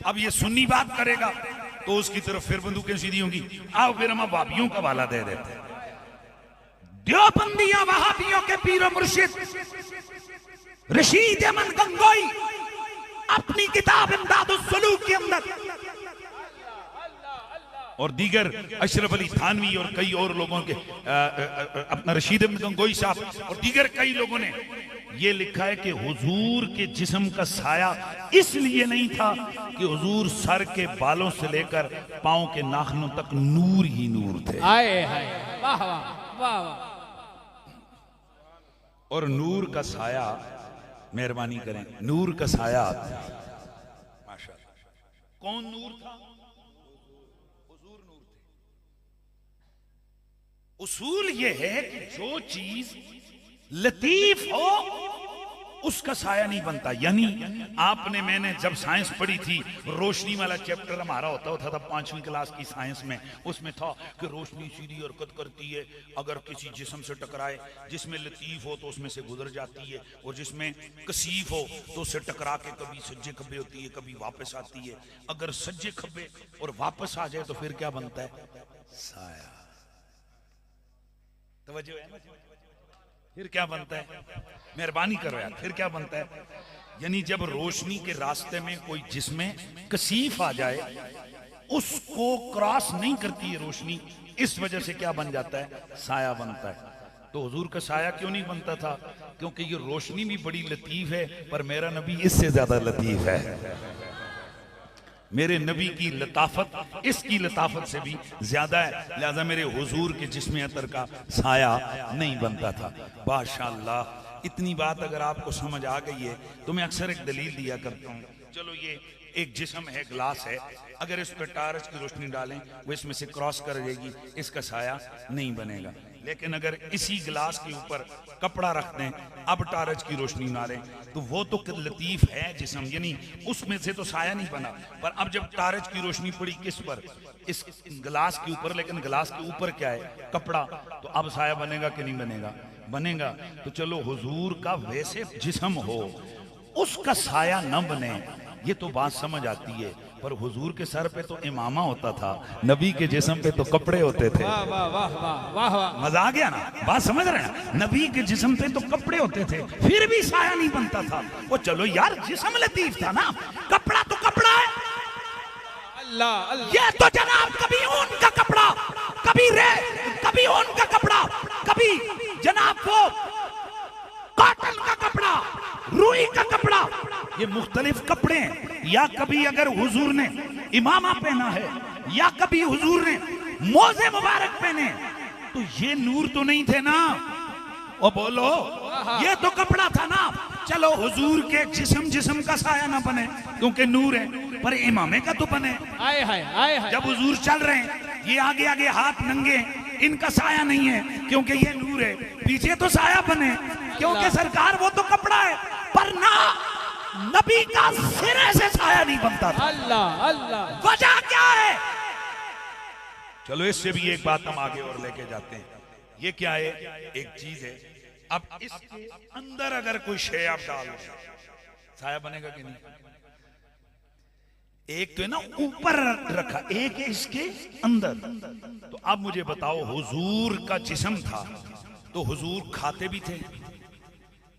अब ये सुन्नी बात करेगा तो उसकी तरफ फिर बंदूकें सीधी होंगी। आओ फिर हम वाबियों का वाला दे देते हैं। देवबंदियां वहाबियों के पीर मुर्शिद रशीद अहमद गंगोई अपनी किताब इमदादुस सुलूक के अंदर, और दीगर अशरफ अली थानवी और कई और लोगों के अपना रशीद अहमद गंगोई साहब और दीगर कई लोगों ने ये लिखा है कि हुजूर के जिस्म का साया इसलिए नहीं था कि हुजूर सर के बालों से लेकर पांव के नाखूनों तक नूर ही नूर थे। आए हाय, वाह वाह वाह वाह। और नूर का साया, मेहरबानी करें, नूर का साया माशाअल्लाह, कौन नूर था? हुजूर नूर थे। उसूल ये है कि जो चीज लतीफ हो उसका साया नहीं बनता। यानी आपने, मैंने जब साइंस पढ़ी थी, रोशनी वाला चैप्टर हमारा होता था 5वीं क्लास की साइंस में, उसमें था कि रोशनी सीधी हरकत करती है, अगर किसी जिस्म से टकराए, जिसमें लतीफ हो तो उसमें से गुजर जाती है, और जिसमें कसीफ हो तो उससे टकरा के कभी सज्जे खब्बे होती है, कभी वापस आती है। अगर सज्जे खब्बे और वापस आ जाए तो फिर क्या बनता है? साया। तवज्जो है? फिर क्या बनता है? मेहरबानी करो यार, फिर क्या बनता है? यानी जब रोशनी के रास्ते में कोई जिसमें कसीफ आ जाए, उसको क्रॉस नहीं करती है रोशनी, इस वजह से क्या बन जाता है? साया बनता है। तो हुजूर का साया क्यों नहीं बनता था? क्योंकि ये रोशनी भी बड़ी लतीफ है, पर मेरा नबी इससे ज्यादा लतीफ है। मेरे नबी की लताफत इसकी लताफत से भी ज्यादा है, लिहाजा मेरे हुजूर के जिस्म अतर का साया नहीं बनता था। माशाअल्लाह, इतनी बात अगर आपको समझ आ गई है तो मैं अक्सर एक दलील दिया करता हूँ। चलो ये एक जिस्म है, ग्लास है, अगर इस पर टार्च की रोशनी डालें वो इसमें से क्रॉस कर जाएगी, इसका साया नहीं बनेगा। लेकिन अगर इसी गिलास के ऊपर कपड़ा रख दें, अब टार्च की रोशनी ना लें, तो वो तो लतीफ है जिस्म, यानी उसमें से तो साया नहीं बना। पर अब जब टार्च की रोशनी पड़ी किस पर? इस गिलास के ऊपर, लेकिन गिलास के ऊपर क्या है? कपड़ा। तो अब साया बनेगा कि नहीं बनेगा? बनेगा। तो चलो हुजूर का वैसे जिस्म हो, उसका साया न बने, ये तो बात समझ आती है। पर हुजूर के सर पे तो इमामा होता था, नबी के जिस्म पे तो कपड़े होते थे। वाह वाह वाह वाह वाह वाह। मजा आ गया ना? बात समझ रहे हैं? नबी के जिस्म पे तो कपड़े होते थे, फिर भी साया नहीं बनता था। वो चलो यार, जिस्म लतीफ था ना, कपड़ा तो कपड़ा है। अल्लाह अल्लाह। ये तो जनाब कभी ऊन का कपड़ा, कभी ऊन का कपड़ा, कभी जनाब वो कॉटन का कपड़ा, रुई का कपड़ा, ये मुख्तलिफ कपड़े हैं। या कभी अगर हुजूर ने इमामा पहना है, या कभी हुजूर ने मोजे मुबारक पहने, तो ये नूर तो नहीं थे ना? ओ बोलो, ये तो कपड़ा था ना? चलो हुजूर के जिस्म का साया ना बने क्योंकि नूर है, पर इमामे का तो बने। आए हाय आए हाय। जब हुजूर चल रहे हैं, ये आगे आगे हाथ नंगे, इनका साया नहीं है क्योंकि ये नूर है, पीछे तो साया बने क्योंकि सरकार वो तो कपड़ा है, पर ना नबी का सिरे से साया नहीं बनता था। अल्लाह अल्लाह। वजह क्या है? चलो इससे भी एक बात हम आगे और लेके जाते हैं। ये क्या है? एक चीज है, अब इसके अंदर अगर कोई शे आप डाल दो, साया बनेगा कि नहीं? एक तो है ना ऊपर रखा, एक है इसके अंदर। तो अब मुझे बताओ, हुजूर का जिस्म था तो हुजूर खाते भी थे,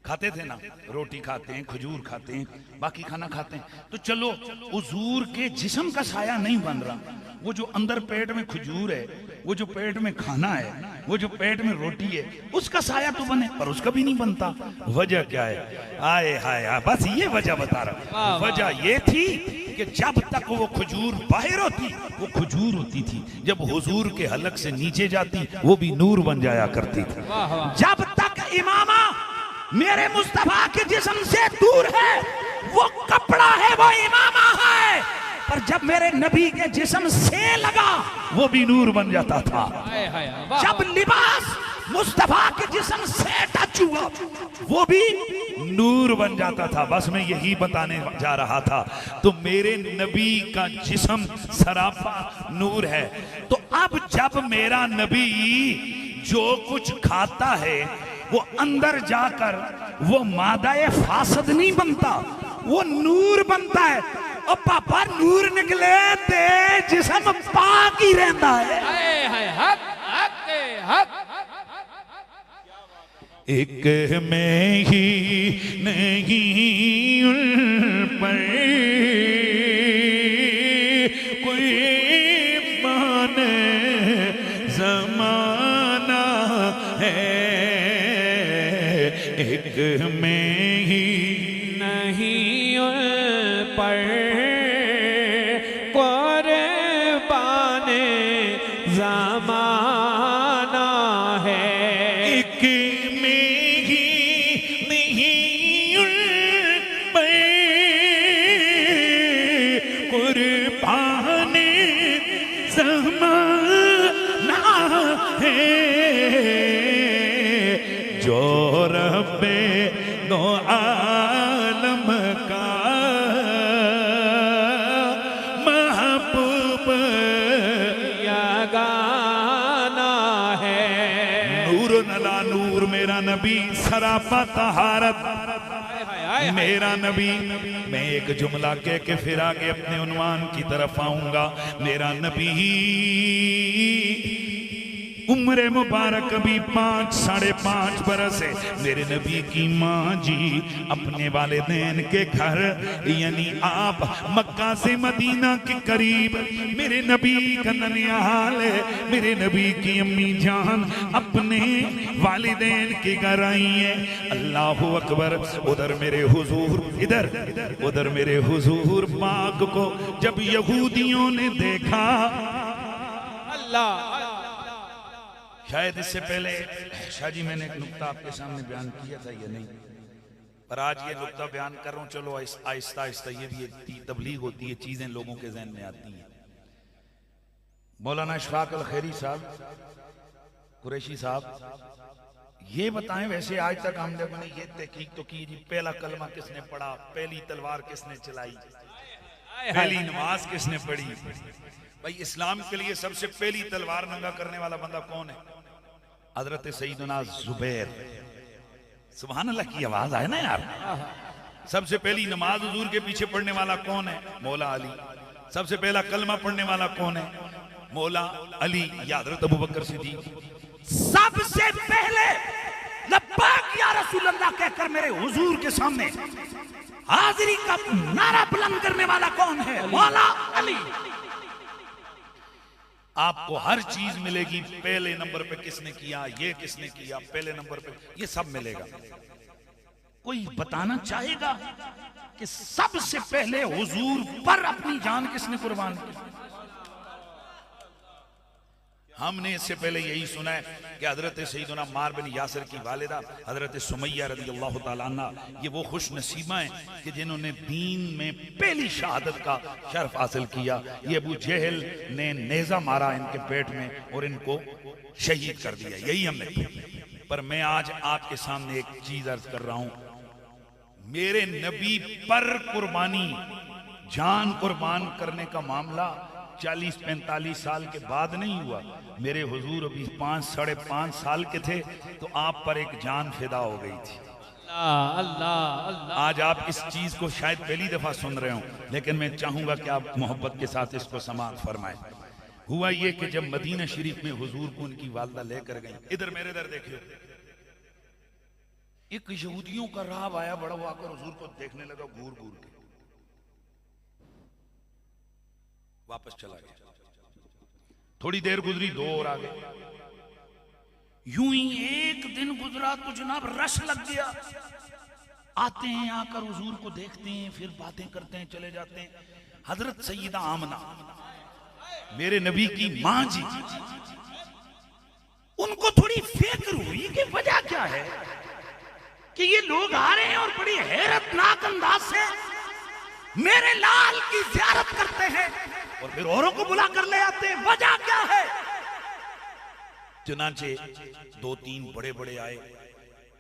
खाते थे ना, रोटी खाते हैं, खजूर खाते हैं, बाकी खाना खाते हैं। तो चलो हुजूर के जिस्म का साया नहीं बन रहा, वो जो अंदर पेट में खजूर है, वो जो पेट में खाना है, वो जो पेट में रोटी है, उसका साया तो बने, पर उसका भी नहीं बनता। वजह क्या है? आए हाय, बस ये वजह बता रहा। वजह ये थी कि जब तक वो खजूर बाहर होती, वो खजूर होती थी, जब हुजूर के हलक से नीचे जाती वो भी नूर बन जाया करती थी। जब तक इमामा मेरे मुस्तफा के जिस्म से दूर है, वो कपड़ा है, वो इमामा है, पर जब मेरे नबी के जिस्म से लगा वो भी नूर बन जाता था। जब लिबास मुस्तफा के जिस्म से टच हुआ वो भी नूर बन जाता था। बस मैं यही बताने जा रहा था। तो मेरे नबी का जिस्म सरापा नूर है। तो अब जब मेरा नबी जो कुछ खाता है वो अंदर जाकर वो मादाए फासद नहीं बनता, वो नूर बनता है। और पापा नूर निकले ते जिस्म पाक ही रहता है। हक हक हक। एक में ही नहीं पर कोई मान जमाना है, एक में ही नहीं पर कुर्बान ज़माना है, एक में ही नहीं पर कुर्बान ज़माना है, जो रब्बे दो आलम का महबूब या गाना है। नूर नला नूर मेरा नबी सरापा तहारत मेरा नबी। मैं एक जुमला कह के फिर आगे अपने उन्वान की तरफ आऊंगा। मेरा नबी उम्र मुबारक अभी 5 साढ़े 5 बरस है। मेरे नबी की माँ जी अपने वालिदैन के घर यानी आप मक्का से मदीना के करीब मेरे नबी का ननिहाल है। मेरे नबी की अम्मी जान अपने वालिदैन के घर आई है। अल्लाह अकबर। उधर मेरे हुजूर, इधर उधर मेरे हुजूर पाक को जब यहूदियों ने देखा, अल्लाह शायद इससे पहले शाह जी मैंने एक नुक्ता आपके सामने बयान किया था या नहीं, पर आज ये नुक्ता बयान कर रहा हूं। चलो आहिस्ता आहिस्ता ये भी तबलीग होती है, चीजें लोगों के जहन में आती हैं। मौलाना इशफाक अल खैरी साहब कुरैशी साहब ये बताएं, वैसे आज तक हम लोगों ने ये तहकीक तो की जी पहला कलमा किसने पढ़ा, पहली तलवार किसने चलाई, पहली नमाज किसने पढ़ी। भाई इस्लाम के लिए सबसे पहली तलवार नंगा करने वाला बंदा कौन है? हजरत सईदना जुबैर। सुभान अल्लाह की आवाज आए ना यार। सबसे पहली नमाज हुजूर के पीछे पढ़ने वाला कौन है? मौला अली। सबसे पहला कलमा पढ़ने वाला कौन है? मौला अली या हजरत अबू बकर सिद्दीक। सबसे पहले लब्बैक या रसूल अल्लाह कहकर मेरे हुजूर के सामने हाजिरी का नारा बुलंद करने वाला कौन है? मौला अली। आपको हर चीज मिलेगी, पहले नंबर पे किसने किया, ये किसने किया, पहले नंबर पे ये सब मिलेगा। कोई बताना चाहेगा कि सबसे पहले हुजूर पर अपनी जान किसने कुर्बान की? हमने इससे पहले यही सुना है कि हजरत सईदना मार बिन यासिर की वालिदा हजरत सुमैया रज़ी अल्लाह तआला अन्हा ये वो खुश नसीबा हैं कि जिन्होंने दीन में पहली शहादत का शर्फ हासिल किया। ये अबू जहल ने नेजा मारा इनके पेट में और इनको शहीद कर दिया, यही हमने किया। पर मैं आज आपके सामने एक चीज अर्ज कर रहा हूं, मेरे नबी पर कुर्बानी, जान कुर्बान करने का मामला 40-45 साल के बाद नहीं हुआ। मेरे हुजूर अभी 5-5.5 साल के थे तो आप पर एक जान फिदा हो गई थी। अल्लाह अल्लाह अल्लाह। आज आप इस चीज को शायद पहली दफा सुन रहे हो, लेकिन मैं चाहूंगा कि आप मोहब्बत के साथ इसको समाअत फरमाएं। हुआ ये कि जब मदीना शरीफ में हुजूर को उनकी वालदा लेकर गई, इधर मेरे इधर देखियो, एक यहूदियों का राह आया, बड़ा वो आकर हुजूर को देखने लगा, घूर घूर के वापस चला गया। थोड़ी देर गुजरी, 2 और आ गए। यूं ही एक दिन गुजरा तो जनाब रश लग गया। आते हैं, आकर हुजूर को देखते हैं, फिर बातें करते हैं, चले जाते हैं। हजरत सैयदा आमना, मेरे नबी की मां जी, उनको थोड़ी फिक्र हुई कि वजह क्या है कि ये लोग आ रहे हैं और बड़ी हैरतनाक अंदाज से मेरे लाल की ज़ियारत करते हैं और फिर औरों को बुला कर ले आते हैं, वजह क्या है? चुनाचे 2-3 बड़े बड़े आए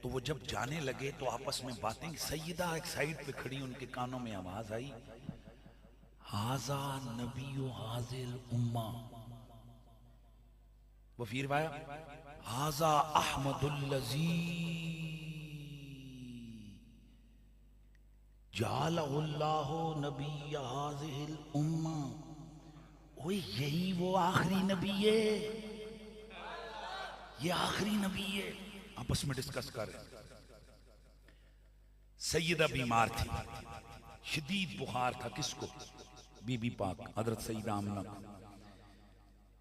तो वो जब जाने लगे तो आपस में बातें, सैयदा एक साइड पे खड़ी, उनके कानों में आवाज आई, हाजा नबी हाजिल उम्मा, वो फिर वाया हाजा अहमदुल्लज़ी जालहुल्लाहु नबी हाजिल उम्मा। ओए यही वो आखिरी नबी है, ये आखिरी नबी है। आपस में डिस्कस कर रहे। सैयदा बीमार थी, शदीद बुखार था। किसको? बीबी पाक हजरत सैयदा आमना।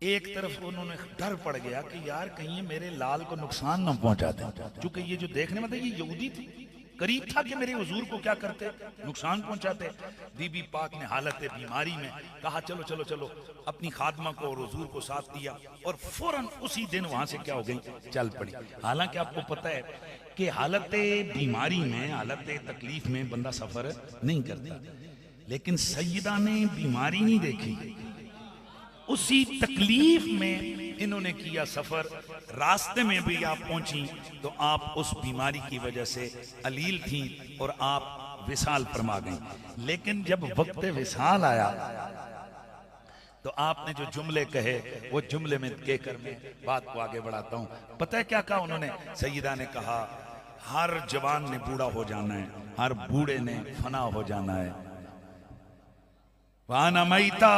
एक तरफ उन्होंने डर पड़ गया कि यार कहीं मेरे लाल को नुकसान न पहुंचा दें, क्योंकि ये जो देखने में था ये यहूदी थी, करीब था कि मेरे हुजूर को क्या करते, नुकसान पहुंचाते। बीबी पाक ने हालत बीमारी में कहा चलो चलो चलो, अपनी खादमा को और हुजूर को साथ दिया और फौरन उसी दिन वहां से क्या हो गई, चल पड़ी। हालांकि आपको पता है कि हालत बीमारी में, हालत तकलीफ में बंदा सफर नहीं करता, लेकिन सैयदा ने बीमारी नहीं देखी, उसी तकलीफ में इन्होंने किया सफर। रास्ते में भी आप पहुंची तो आप उस बीमारी की वजह से अलील थी और आप विसाल फरमा गई। लेकिन जब वक्त विसाल आया तो आपने जो जुमले कहे, वो जुमले में कहकर मैं बात को आगे बढ़ाता हूं। पता है क्या कहा उन्होंने? सैयदा ने कहा, हर जवान ने बूढ़ा हो जाना है, हर बूढ़े ने फना हो जाना है। वाना मैता,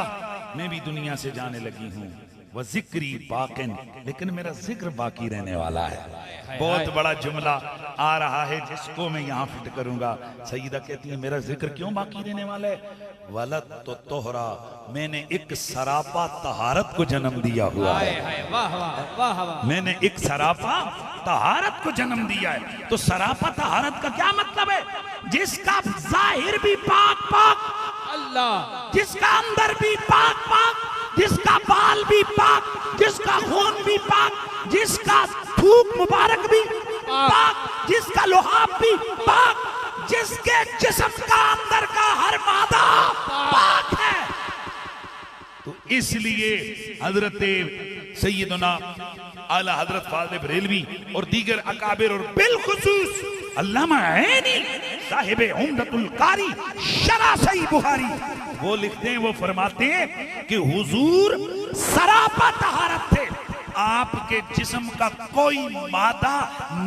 मैं भी दुनिया से जाने लगी हूं। वह जिक्री बाकिन, लेकिन मेरा जिक्र बाकी रहने वाला है। बहुत बड़ा जुमला आ रहा है जिसको मैं यहाँ फिट करूंगा। सईदा कहती है मेरा जिक्र क्यों बाकी रहने वाला है? वलद तो तोहरा, मैंने एक सरापा तहारत को जन्म दिया हुआ है। वाह वाह वाह वाह। मैंने एक सरापा तहारत को जन्म दिया है। तो सरापा तहारत का क्या मतलब है? जिसका जाहिर भी पाक पाक, अल्लाह, जिसका अंदर भी पाक पाक, जिसका बाल भी पाक, जिसका खून भी पाक, जिसका थूक मुबारक भी पाक, जिसका लुहाब भी पाक, जिसके जिस्म का अंदर का हर मादा पाक है। तो इसलिए हजरत सैयदना आला हजरत फाज़िल बरेलवी और दीगर अकाबिर और बिलखुसूस अल्लामा ऐनी साहिब उम्दतुल कारी शरह सही बुखारी, वो लिखते हैं, वो फरमाते हैं कि हुजूर सरापा तहारत थे। आपके जिस्म का कोई मादा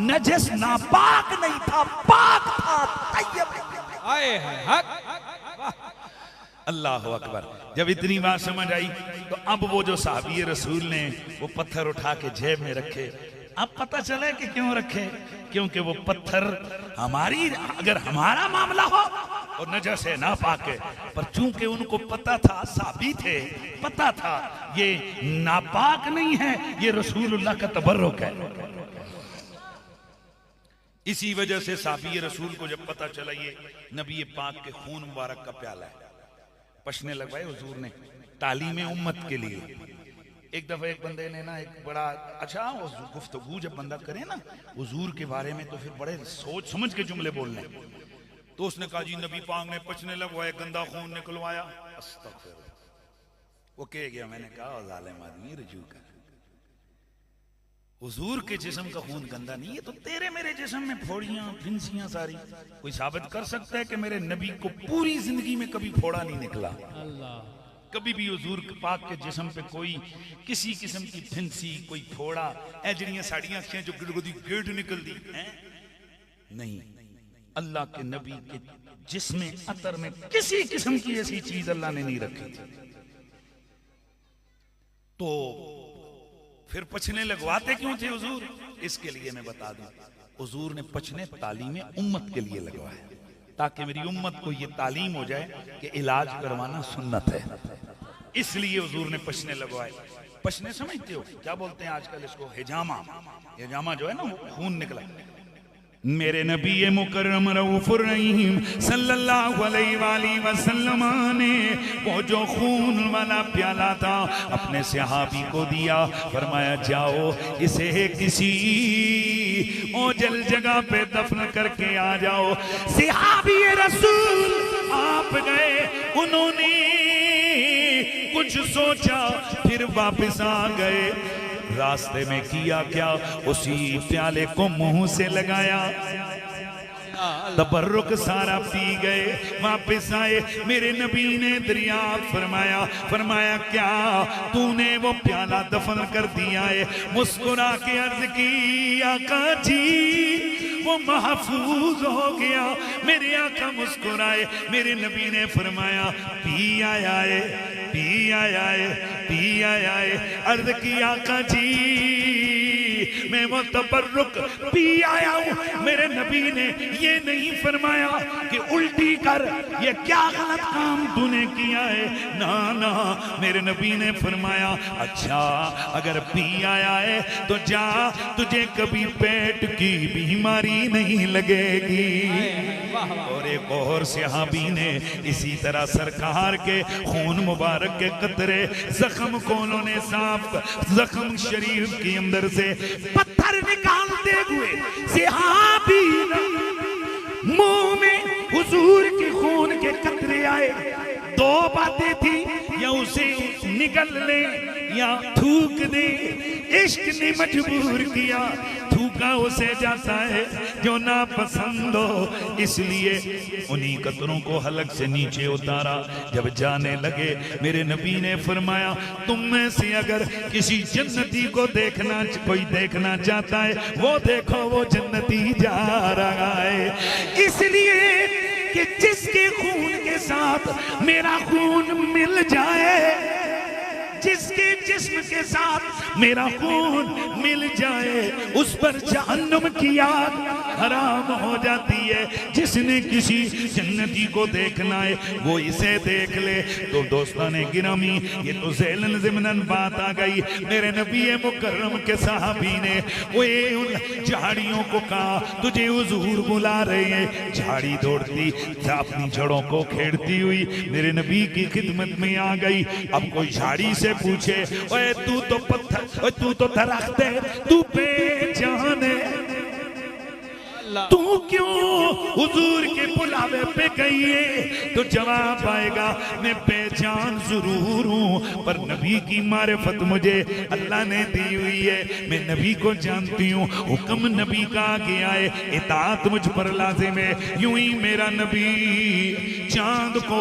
नजस नापाक नहीं था, पाक था, तैयब। आए हैं हक। अल्लाह अकबर। जब इतनी बात समझ आई तो अब वो जो साहबी रसूल ने वो पत्थर उठा के जेब में रखे, अब पता चले कि क्यों रखे, क्योंकि वो पत्थर हमारी, अगर हमारा मामला हो और नजस है ना पाके, पर चूंकि उनको पता था, साबी थे, पता था ये नापाक नहीं है, ये रसूलुल्लाह का तबर्रुक है। इसी वजह से साबी रसूल को जब पता चला ये नबी पाक के खून मुबारक का प्याला है, पछने लगवाए हुजूर ने तालीम उम्मत के लिए। एक दफा एक बंदे ने ना एक बड़ा अच्छा गुफ्तगू जब बंदा करे ना हुजूर के बारे में, तो फिर बड़े सोच समझ के जुमले बोलने। तो उसने कहा जी नबी पाक ने पछने लगवाए, गंदा खून निकलवाया। अस्तगफिर। वो कह गया, मैंने कहा जालिम आदमी रुजू कर, हुजूर के जिस्म का खून गंदा नहीं है, तो तेरे मेरे जिस्म में फोड़ियां फिंसियां सारी, कोई साबित कर सकता है कि मेरे नबी को पूरी जिंदगी में कभी फोड़ा नहीं निकला? अल्लाह कभी भी हुजूर पाक के जिस्म पे कोई किसी किस्म की फिंसी, कोई फोड़ा, ए जड़ियां साड़ियां अखियां जो गिड़गुदी गेट निकलदी हैं, नहीं। अल्लाह के नबी के जिस्म अतर में किसी किस्म की ऐसी चीज अल्लाह ने नहीं रखी थी। तो फिर पछने लगवाते क्यों थे हुजूर? इसके लिए मैं बता दूं, हुजूर ने पछने तालीम उम्मत के लिए लगवाया, ताकि मेरी उम्मत को यह तालीम हो जाए कि इलाज करवाना सुन्नत है। इसलिए हुजूर ने पछने लगवाए। पछने समझते हो क्या बोलते हैं आजकल इसको? हिजामा। हिजामा जो है ना, वो खून निकला। मेरे नबी मुकर्रम रऊफुर रहीम सल्लल्लाहु अलैहि वसल्लम ने वो जो खून वाला प्याला था अपने सहाबी को दिया, फरमाया जाओ इसे किसी ओझल जगह पे दफन करके आ जाओ। सहाबी रसूल आप गए, उन्होंने कुछ सोचा, फिर वापस आ गए। रास्ते में किया क्या? उसी प्याले को मुंह से लगाया, तबर्रुक सारा पी गए। वापस आए, मेरे नबी ने दरियाफ्त फरमाया, फरमाया क्या तूने वो प्याला दफन कर दिया है? मुस्कुरा के अर्ज की, आका जी वो महफूज हो गया। मेरे आका मुस्कुराए, मेरे नबी ने फरमाया पी आया है, पी आया है, पी आया है। अर्ज की आका जी मैं वो तबर्रुक पी आया हूं। मेरे नबी ने ये नहीं फरमाया कि उल्टी कर, ये क्या गलत काम तूने किया है, ना ना। मेरे नबी ने फरमाया अच्छा अगर पी आया है तो जा, तुझे कभी पेट की बीमारी नहीं लगेगी। और एक और सहाबी ने इसी तरह सरकार के खून मुबारक के कतरे जख्म को उन्होंने साफ, जख्म शरीफ के अंदर से पत्थर निकालते हुए सहाबी मुंह में हुजूर के खून के कतरे आए। दो बातें थी, या उसे निगल ले या थूक दे। इश्क ने मजबूर किया, थूका उसे जाता है जो ना पसंद हो, इसलिए उन्हीं कतरों को हलक से नीचे उतारा। जब जाने लगे मेरे नबी ने फरमाया तुम में से अगर किसी जन्नती को देखना, कोई देखना चाहता है, वो देखो वो जन्नती जा रहा है। इसलिए कि जिसके खून के साथ मेरा खून मिल जाए, जिसके जिस्म के साथ मेरा खून मिल जाए, उस पर जहन्नुम की आग हराम हो जाती है। जिसने किसी जन्नती को देखना है वो इसे देख ले। तो दोस्ताने गिरामी, ये तो ज़ेलन ज़िमनन बात आ गई। मेरे नबी मुकर्रम के साहबी ने वो उन झाड़ियों को कहा तुझे हुजूर बुला रहे हैं। झाड़ी दौड़ती अपनी जड़ों को खेड़ती हुई मेरे नबी की खिदमत में आ गई। अब कोई झाड़ी से पूछे ओए तू तो पत्थर, ओए तू तो दरख्त है, तू बेजान है, तू क्यों हुजूर के बुलावे पे गई है? तो जवाब आएगा मैं बेजान जरूर हूँ, पर नबी की मारिफत मुझे अल्लाह ने दी हुई है। मैं नबी को जानती हूँ, हुक्म नबी का आ गया है, इताअत मुझ पर लाजिम है। यूं ही मेरा नबी चांद को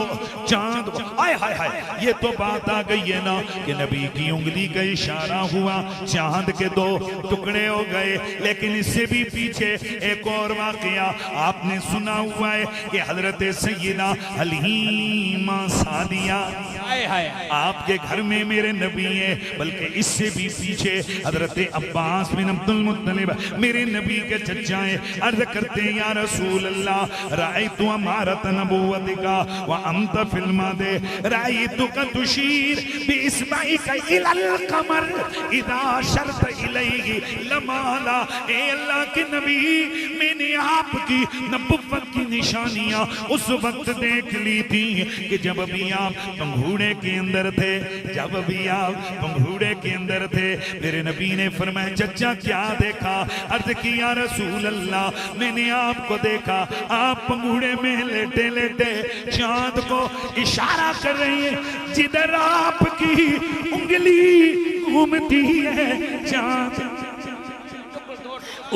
आय हाय हाय, ये तो बात आ गई है ना कि नबी की उंगली का इशारा हुआ, चांद के दो टुकड़े हो गए। लेकिन इससे भी पीछे एक और वाकया आपने सुना हुआ है कि हजरत सैयदा हलीमा सादिया आपके घर में मेरे नबी है। बल्कि इससे भी पीछे हजरत अब्बास बिन अब्दुल मुत्तलिब मेरे नबी के चचा हैं। अर्ज करते हैं या रसूल अल्लाह रायतु अमारत नबुव्वतिका व अंत फिल मादे रायतुका तुशीर बिइस्माइका इलल कमर इदा शरत इलैहि लमाला। ए अल्लाह के नबी मैंने आपकी नबुव्वत की निशानियां उस वक्त देख ली थी कि जब भी आप पंघूड़े के अंदर थे, जब भी आप पंघूड़े के अंदर थे। मेरे नबी ने फरमाया चचा क्या देखा? अर्ज किया रसूल अल्लाह मैंने आपको देखा, आप पंघूड़े में लेटे लेटे चांद को इशारा कर रही है, जिधर आपकी उंगली घूमती है चांद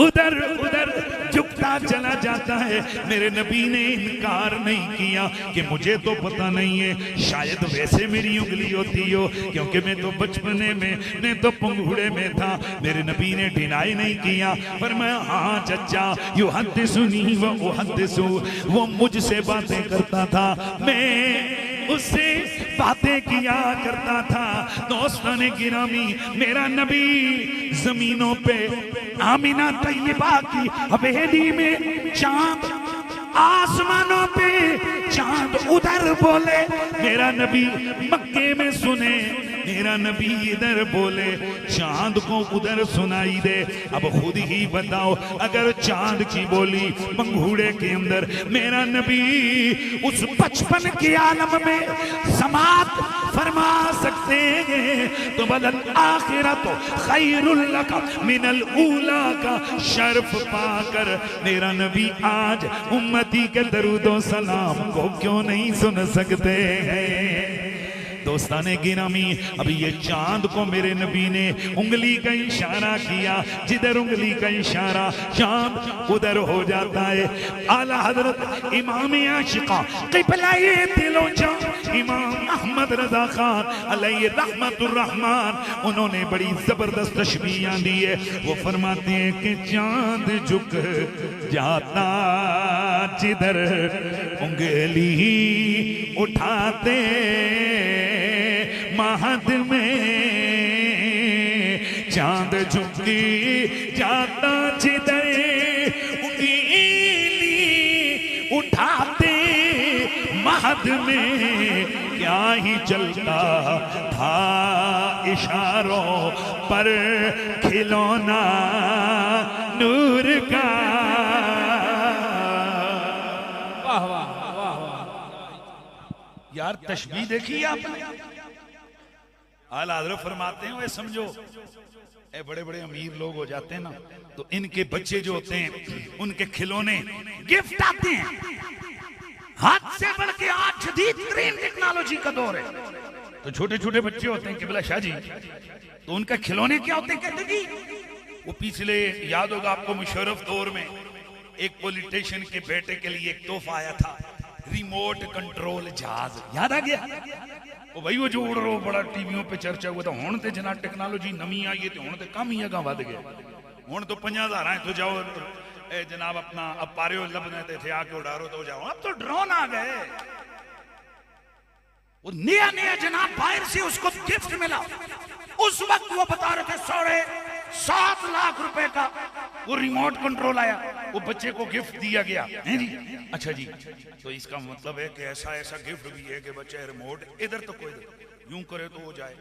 उधर उधर झुकता चला जाता है। मेरे नबी ने इनकार नहीं किया कि मुझे तो पता नहीं है, शायद वैसे मेरी उंगली होती हो, क्योंकि मैं तो बचपने में मैं तो पंगुड़े में था। मेरे नबी ने डिनाई नहीं किया, पर मैं हाँ चचा यू हद सुनी वो हद सु, वो मुझसे बातें करता था, मैं उससे बातें किया करता था। दोस्तों ने गिरामी, मेरा नबी जमीनों पे आमिना तैयबा की हवेली में चांद, आसमानों पे चांद उधर बोले, मेरा नबी मक्के में सुने, मेरा नबी इधर बोले, चांद को उधर सुनाई दे। अब खुद ही बताओ, अगर चांद की बोली मंगूड़े के अंदर मेरा नबी उस बचपन के आलम में समात फरमा सकते हैं, तो बदल आखिरत खैरुल लक मिनल ऊला का शर्फ पाकर मेरा नबी आज उम्मती के दरूदो सलाम को क्यों नहीं सुन सकते हैं। दोस्ताने गिरामी, अभी ये चांद को मेरे नबी ने उंगली का इशारा किया, जिधर उंगली का इशारा चांद उधर हो जाता है। आला हजरत इमाम आशिका क़िबला-ए दिलो जां इमाम अहमद रज़ा खान अलैहि रहमतुर रहमान, उन्होंने बड़ी जबरदस्त तशबीह दी है। वो फरमाते हैं कि चांद झुक जाता जिधर उंगली उठाते महद में, चांद झुकी जाता जिधर उंगली उठाते महद में, क्या ही चलता था इशारों पर खिलौना नूर का। वाह वाह वाह वाह यार तशबीह देखिए आपने। आला हज़रत फरमाते हैं, वे समझो ए बड़े बड़े अमीर लोग हो जाते हैं ना, तो इनके बच्चे जो होते हैं उनके खिलौने गिफ्ट आते हैं। हाथ से बढ़ के आज जदीद टेक्नोलॉजी का दौर है, तो छोटे छोटे बच्चे होते हैं किबला शाह जी, तो उनका खिलौने क्या होते हैं? कहते जी वो पिछले याद होगा आपको मुशर्रफ दौर में एक पॉलिटिशियन के बेटे के लिए एक तोहफा आया था, रिमोट कंट्रोल जहाज, याद आ गया? वो भाई वो जो उड़ रहा बड़ा टीवियों पे चर्चा हुआ था। हुण ते जना टेक्नोलॉजी नवी आई है, तो हुण ते कम ही अगा वध गया। हुण तो 50,000 तो जाओ ए जनाब अपना अब पारियो लबने थे आके उड़ारो तो जाओ, अब तो ड्रोन आ गए। वो नया नया जनाब बाहर से उसको गिफ्ट मिला, उस वक्त वो बता रहे थे 7.5 लाख रुपए का वो रिमोट कंट्रोल आया, वो बच्चे को गिफ्ट दिया गया है जी। अच्छा जी, तो इसका मतलब है कि ऐसा ऐसा गिफ्ट भी है कि बच्चे रिमोट इधर तो कोई यूं करे तो हो जाए,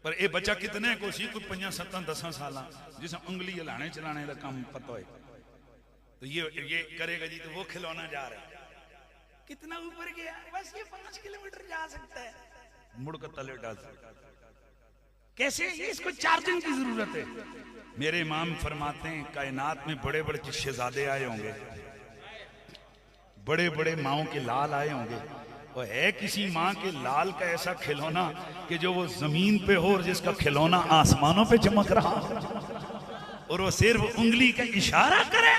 पर ये बच्चा कितने को सी कोई 5, 7, 10 साल जिसे उंगली हिलाने चलाने का काम पता है, तो ये करेगा जी, तो वो खिलौना जा रहा है कितना ऊपर गया, बस ये 5 किलोमीटर जा सकता है, मुड़ कर तले डाल सकता है। कैसे? इसको चार्जिंग की जरूरत है। मेरे इमाम फरमाते हैं कायनात में बड़े बड़े शहजादे आए होंगे, बड़े बड़े माओं के लाल आए होंगे, और है किसी माँ के लाल का ऐसा खिलौना कि जो वो जमीन पे हो और जिसका खिलौना आसमानों पे चमक रहा, और वो सिर्फ उंगली का इशारा करे,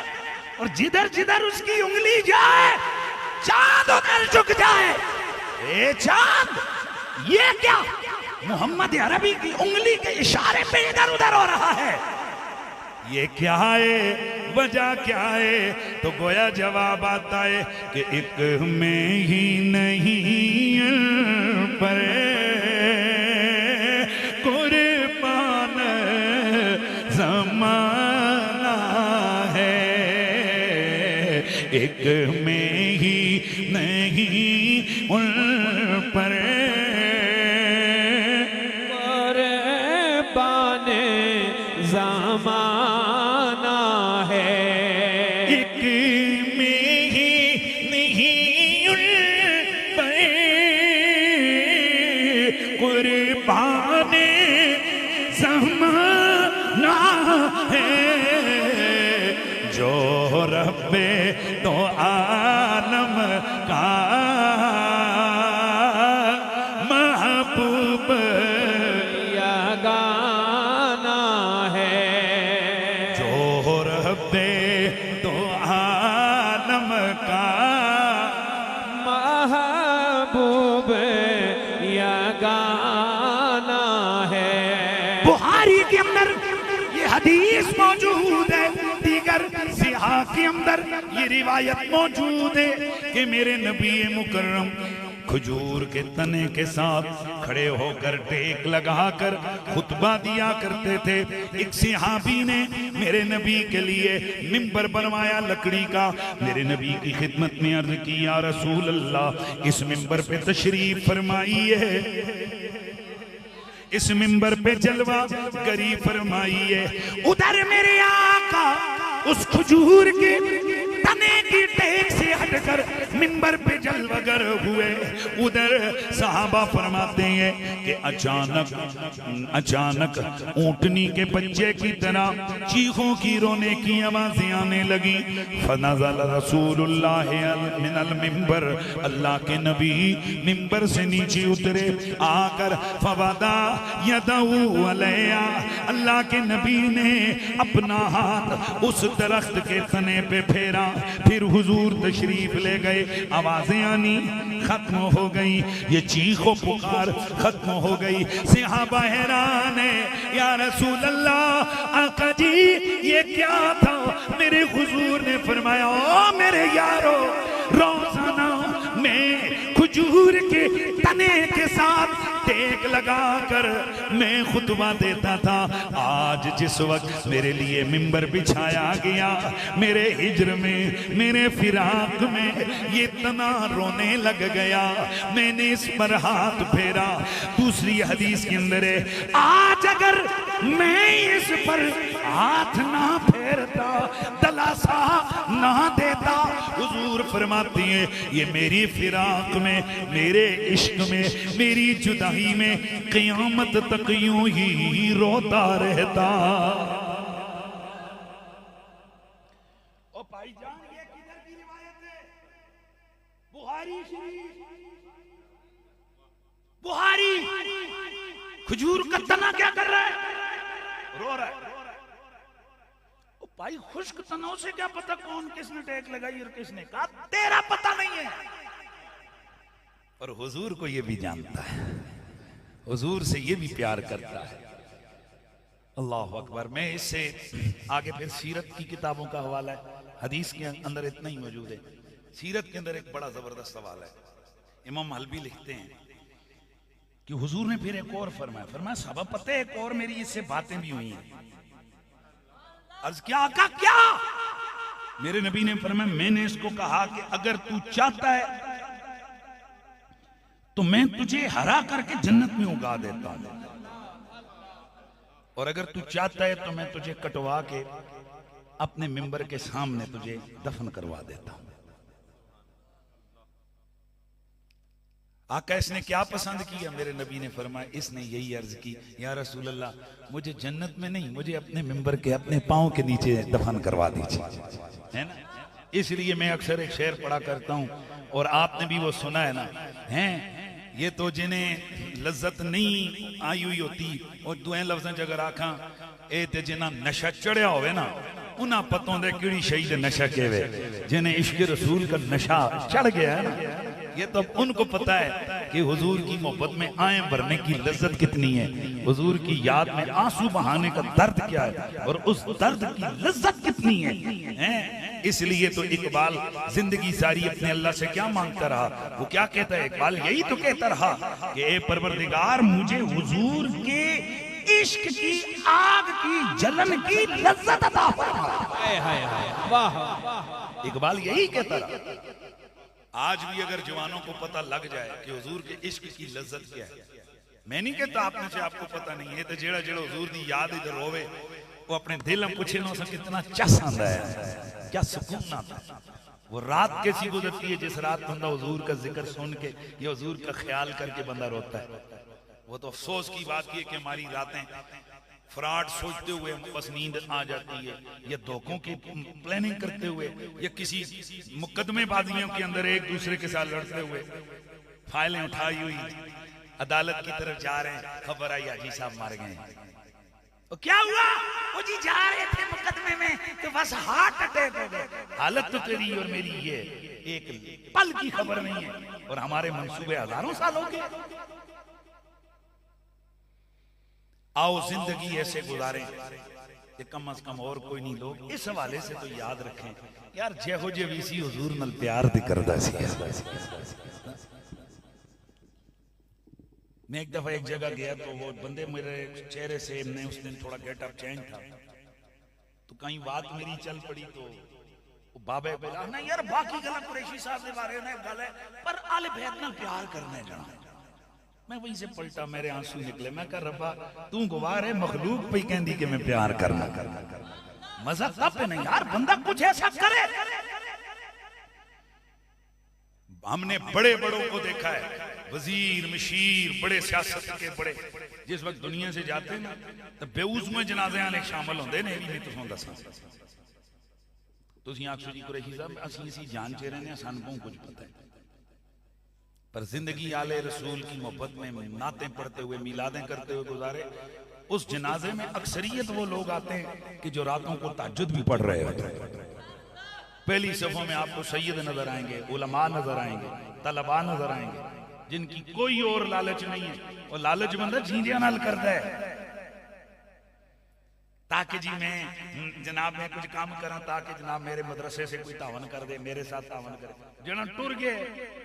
और जिधर जिधर उसकी उंगली जाए चांद उधर झुक जाए। ए चांद, ये क्या मोहम्मद अरबी की उंगली के इशारे पे इधर उधर हो रहा है, ये क्या है, वजह क्या है? तो गोया जवाब आता है कि एक में ही नहीं पर कुर्बान ज़माना है, एक में ही नहीं उन पर ज़माना है, एक में ही नहीं उन पर कुर्बान ज़माना है, जो रब्बे तो आलम का महबूब या गाना है, जो यगाना है। बुखारी के अंदर ये हदीस मौजूद है, दीगर सिहा के अंदर ये रिवायत मौजूद है कि मेरे नबी मुकर्रम खजूर के तने के साथ खड़े होकर टेक लगाकर खुतबा दिया करते थे। एक सिहाबी ने मेरे नबी के लिए मिंबर बनवाया लकड़ी का। मेरे नबी की खिदमत में अर्ज की, या रसूल अल्लाह, इस मिंबर पे तशरीफ फरमाइए, इस मिंबर पे जलवा गरी फरमाइए। उधर मेरे आका उस खजूर के तने की टेक से हटकर मिंबर पे जलवागर हुए। उधर सहाबा फरमाते हैं कि अचानक ऊंटनी के बच्चे की तरह चीखों की रोने की आवाजें आने लगी। फनज़ल रसूलुल्लाह मिनल मिंबर, अल्लाह के नबी मिंबर से नीचे उतरे, आकर फवदा यदऊ अलैया, अल्लाह के नबी ने अपना हाथ उस दरख्त के तने पे फेरा। फिर हुजूर तशरीफ ले गए, आवाजें आनी खत्म हो गई, ये चीखो पुकार खत्म हो गई। सहाबा हैरान है, या रसूल अल्लाह, आका जी ये क्या था? मेरे हुजूर ने फरमाया, ओ मेरे यारो, रोजाना मैं खजूर के तने के साथ टेक लगाकर मैं खुतबा देता था। आज जिस वक्त मेरे लिए मिंबर बिछाया गया, मेरे हिज्र में, मेरे फिराक में ये तना रोने लग गया, मैंने इस पर हाथ फेरा। दूसरी हदीस के अंदर है, आज अगर मैं इस पर हाथ ना फेरता, दलासा ना देता, हुजूर फरमाती है ये मेरी फिराक में, मेरे इश्क में, मेरी जुदाई में क़यामत तक यूं ही रोता रहता। ओ भाईजान, ये किधर की रिवायत है? बुखारी शरीफ, बुखारी। खजूर का तना क्या कर रहा है? रो रहा है। ओ भाई, खुश्क तनों से क्या पता कौन किसने टेक लगाई और किसने कहा? तेरा पता नहीं है, पर हुजूर को ये भी जानता है, हुजूर से ये भी प्यार करता है। अल्लाह अकबर। मैं इससे आगे फिर सीरत की किताबों का हवाला है, हदीस के अंदर इतना ही मौजूद है। सीरत के अंदर एक बड़ा जबरदस्त सवाल है। इमाम हल्बी लिखते हैं कि हुजूर ने फिर एक और फरमाया साहब पता है, एक और मेरी इससे बातें भी हुई हैं। अर्ज क्या आका क्या? मेरे नबी ने फरमाया, मैंने इसको कहा कि अगर तू चाहता है तो मैं तुझे हरा करके जन्नत में उगा देता हूं, और अगर तू चाहता है तो मैं तुझे कटवा के अपने मिंबर के सामने तुझे दफन करवा देता हूं। आका इसने क्या पसंद किया? मेरे नबी ने फरमाया, इसने यही अर्ज की, या रसूल अल्लाह, मुझे जन्नत में नहीं, मुझे अपने मिंबर के अपने पांव के नीचे दफन करवा दीजिए, है ना। इसलिए मैं अक्सर एक शेर पढ़ा करता हूं, और आपने भी वो सुना है ना, हैं ये तो जिन्हें लज्जत नहीं आई हुई होती, और दुए लफ्ज़ां च अगर आखा ए ते जिन्हां नशा चढ़िया होवे ना, उन्हां पतों दे किहड़ी शहीद नशा केवे। जिन्हें इश्क रसूल का नशा चढ़ गया है ना, ये तो उनको पता है कि हुजूर की मोहब्बत में आए भरने की लज्जत कितनी है, हुजूर की याद में आंसू बहाने का दर्द क्या है, और उस दर्द की लज्जत कितनी है। इसलिए तो इकबाल जिंदगी सारी अपने अल्लाह से क्या मांगता रहा? वो क्या कहता है इकबाल? यही तो कहता रहा कि ए परवरदिगार, मुझे हुजूर के इश्क की आग की जलन की लज्जत अता फरमा। वाह, इकबाल यही कहता रहा। आज भी अगर जवानों को पता लग जाए कि हुजूर के इश्क की लज्जत क्या है, मैं नहीं कहता आप में से आपको पता नहीं है, तो जेड़ा जेड़ा हुजूर की याद इधर रोवे वो अपने दिल में पूछे ना कितना चस आंदा है, क्या सुकून आता है। वो रात कैसी गुजरती है जिस रात बंदा हुजूर का जिक्र सुन के या हुजूर का ख्याल करके बंदा रोता है। वो तो अफसोस की बात है कि हमारी रातें फ्रॉड सोचते हुए बस नींद आ जाती है, या धोखों की प्लानिंग करते हुए, या किसी मुकदमेबाजियों के अंदर एक दूसरे के साथ लड़ते हुए, फाइलें उठाई हुई अदालत की तरफ जा रहे हैं, खबर आई हाजी साहब मार गए। तो क्या हुआ? वो जी जा रहे थे मुकदमे में तो बस हार्ट अटैक हो गए। हालत तो तेरी और मेरी ये एक पल की खबर नहीं है। और हमारे मंसूबे हजारों सालों के। आओ जिंदगी ऐसे गुजारें कि कम अज कम और कोई नहीं लोग इस हवाले से तो याद रखें यार, जेहो जे वी सी हुजूर नाल प्यार दी करदा सी। मैं एक दफा एक जगह गया तो वो बंदे मेरे चेहरे से ने उस दिन थोड़ा गेटअप चेंज था, तो कहीं बात मेरी चल पड़ी तो बाबे बोला ना यार बाकी गला कुरैशी साहब के बारे में गल है पर आले बैत नाल प्यार करने जाना। मैं वहीं से पलटा, मेरे आंसू निकले। मैं कह रब्बा तू गवार है, मखलूक पे कहंदी कि मैं प्यार करना मजा तब नहीं यार, बंदा कुछ ऐसा करे। हमने बड़े बड़ों को देखा है, वजीर मशीर बड़े सियासत के बड़े जिस वक्त दुनिया से जाते हैं ना तो बेउज़्म जनाजे वाले शामिल होंगे ने। भी तुम दसा तुम आखो जी कुरैशी साहब असी जान च रहने सानू बहुत कुछ पता है, पर जिंदगी आले रसूल की मोहब्बत में नाते पढ़ते हुए मिलादें करते हुए गुजारे। उस जनाजे में अक्सरियत वो लोग आते हैं कि जो रातों को तहज्जुद भी पढ़ रहे होते हैं। पहली सफों में आपको सैयद नजर आएंगे, उलमा नजर आएंगे, तलबा नजर आएंगे, जिनकी कोई और लालच नहीं है। और लालच बंदा झींझिया नाल करता है ताकि जी मैं जनाब मैं कुछ काम करा, ताकि जनाब मेरे मदरसे से कोई तावन कर दे, मेरे साथ तावन करे। जना टुर गए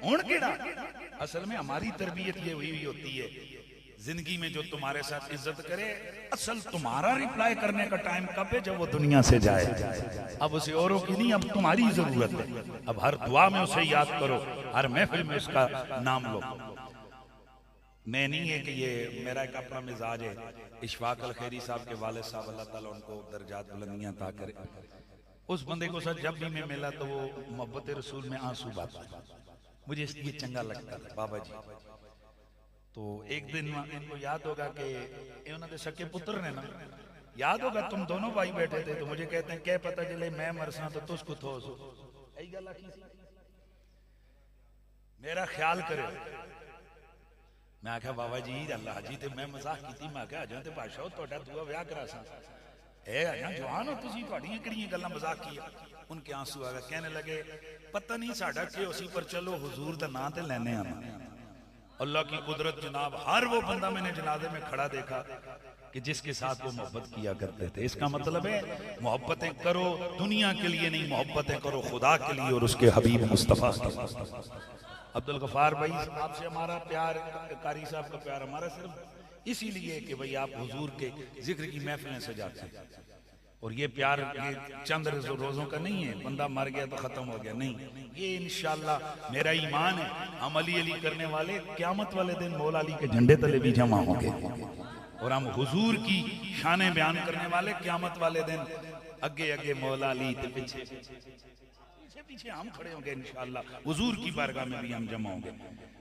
हुण केड़ा। असल में हमारी तरबियत ये हुई होती है जिंदगी में जो तुम्हारे साथ इज्जत करे, असल तुम्हारा रिप्लाई करने का टाइम कब है? जब वो दुनिया से जाए। अब उसे औरों की नहीं, अब तुम्हारी जरूरत है। अब हर दुआ में उसे याद करो, हर महफिल में उसका नाम लो। मैं नहीं है कि ये मेरा एक अपना मिजाज है। इशफाक अल खैरी साहब के वालिद साहब अल्लाह ताला उनको दर्जात बुलंदियां अता करे, उस बंदे को सच जब भी मैं मिला तो वो मोहब्बत रसूल में आंसू बहाता, मुझे इसलिए चंगा लगता था बाबा जी। तो एक दिन इनको याद होगा कि उन्होंने सके पुत्र ने ना, याद होगा तुम दोनों भाई बैठे थे, तो मुझे कहते हैं क्या पता चले मैं मरसा तो तुझको थो यही गल आखी, मेरा ख्याल करे। मैं आख्या बाबा जी अल्लाह जी ते मैं मजाक की, मैं आख्या अजा ते बादशाह तुहाडा दूआ विआह करा सा ए अजा जवान हो तुसीं, तुहाडीआं किहड़ियां गल्लां मजाक की। उनके आंसू आ गए, कहने लगे पता नहीं साडा क्या होसी पर चलो हुजूर दा नाम ते लेने आना। अल्लाह की कुदरत जनाब, हर वो बंदा मैंने जनाजे में खड़ा देखा कि जिसके साथ वो मोहब्बत किया करते थे। इसका मतलब है मोहब्बतें करो दुनिया के लिए नहीं, मोहब्बतें करो खुदा के लिए और उसके हबीब मुस्तफा के। अब्दुल गफार भाई आपसे हमारा प्यार, कारी साहब का प्यार हमारा सिर्फ इसीलिए कि भाई आप हुजूर के जिक्र की महफिलें सजाते हैं। और ये प्यार ये चंद रोजों का नहीं है, बंदा मर गया तो खत्म हो गया, नहीं। ये इंशाल्लाह मेरा ईमान है, हम अली अली करने वाले क़यामत वाले दिन मौला अली के झंडे तले भी जमा होंगे, और हम हुजूर की शाने बयान करने वाले क़यामत वाले दिन अगे अगे मौला अली के पीछे हम खड़े होंगे इंशाल्लाह। हुजूर की बारगाह में भी हम जमा होंगे।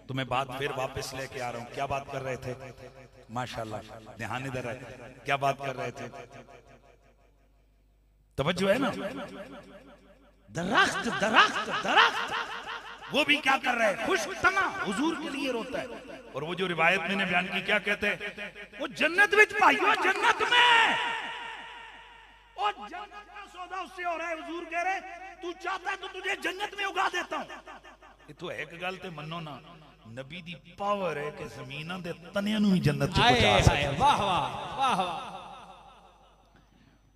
तो मैं बात फिर वापस लेके आ रहा हूँ। क्या बात कर रहे थे? माशाल्लाह ध्यान इधर है, क्या बात कर रहे थे? तवज्जो है ना? दरख्त दरख्त दरख्त वो भी क्या कर रहे हैं? खुश तना हुजूर के लिए रोता है। और वो जो रिवायत मैंने बयान की क्या कहते हैं? वो जन्नत विच भाइयों, जन्नत में, और जन्नत का सौदा उससे हो रहा है। हुजूर कह रहे तू चाहता है तो तुझे जन्नत में उगा देता हूं। ये तो एक गल ते मन्नो ना, नबी दी पावर है कि जमीनां दे तनियां नूं ही जन्नत च पहुंचा सकदा। वाह वाह वाह वाह।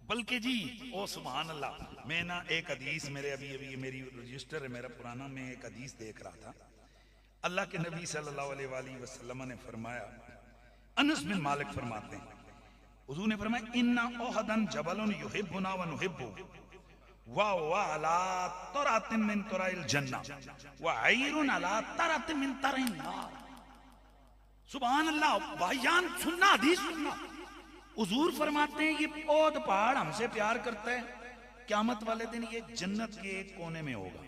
बल्कि जी ओ सुभान अल्लाह, मैं ना एक हदीस मेरे अभी मेरी रजिस्टर है मेरा पुराना, मैं एक हदीस देख रहा था। अल्लाह के नबी सल्लल्लाहु अलैहि वसल्लम ने फरमाया, अनस बिन मालिक फरमाते हैं हुजूर ने फरमाया इन्ना ओहदन जबलुन युहिब्बुना व नुहिब्बु व अला तरातिन मिन तराइल जन्नह व अयरुन अला तरातिन मिन तराइन नार। सुभान अल्लाह भाईजान, सुनना हदीस सुनना। हुजूर फरमाते हैं ये ओहद पहाड़ हमसे प्यार करता है, क़यामत वाले दिन ये जन्नत के एक कोने में होगा।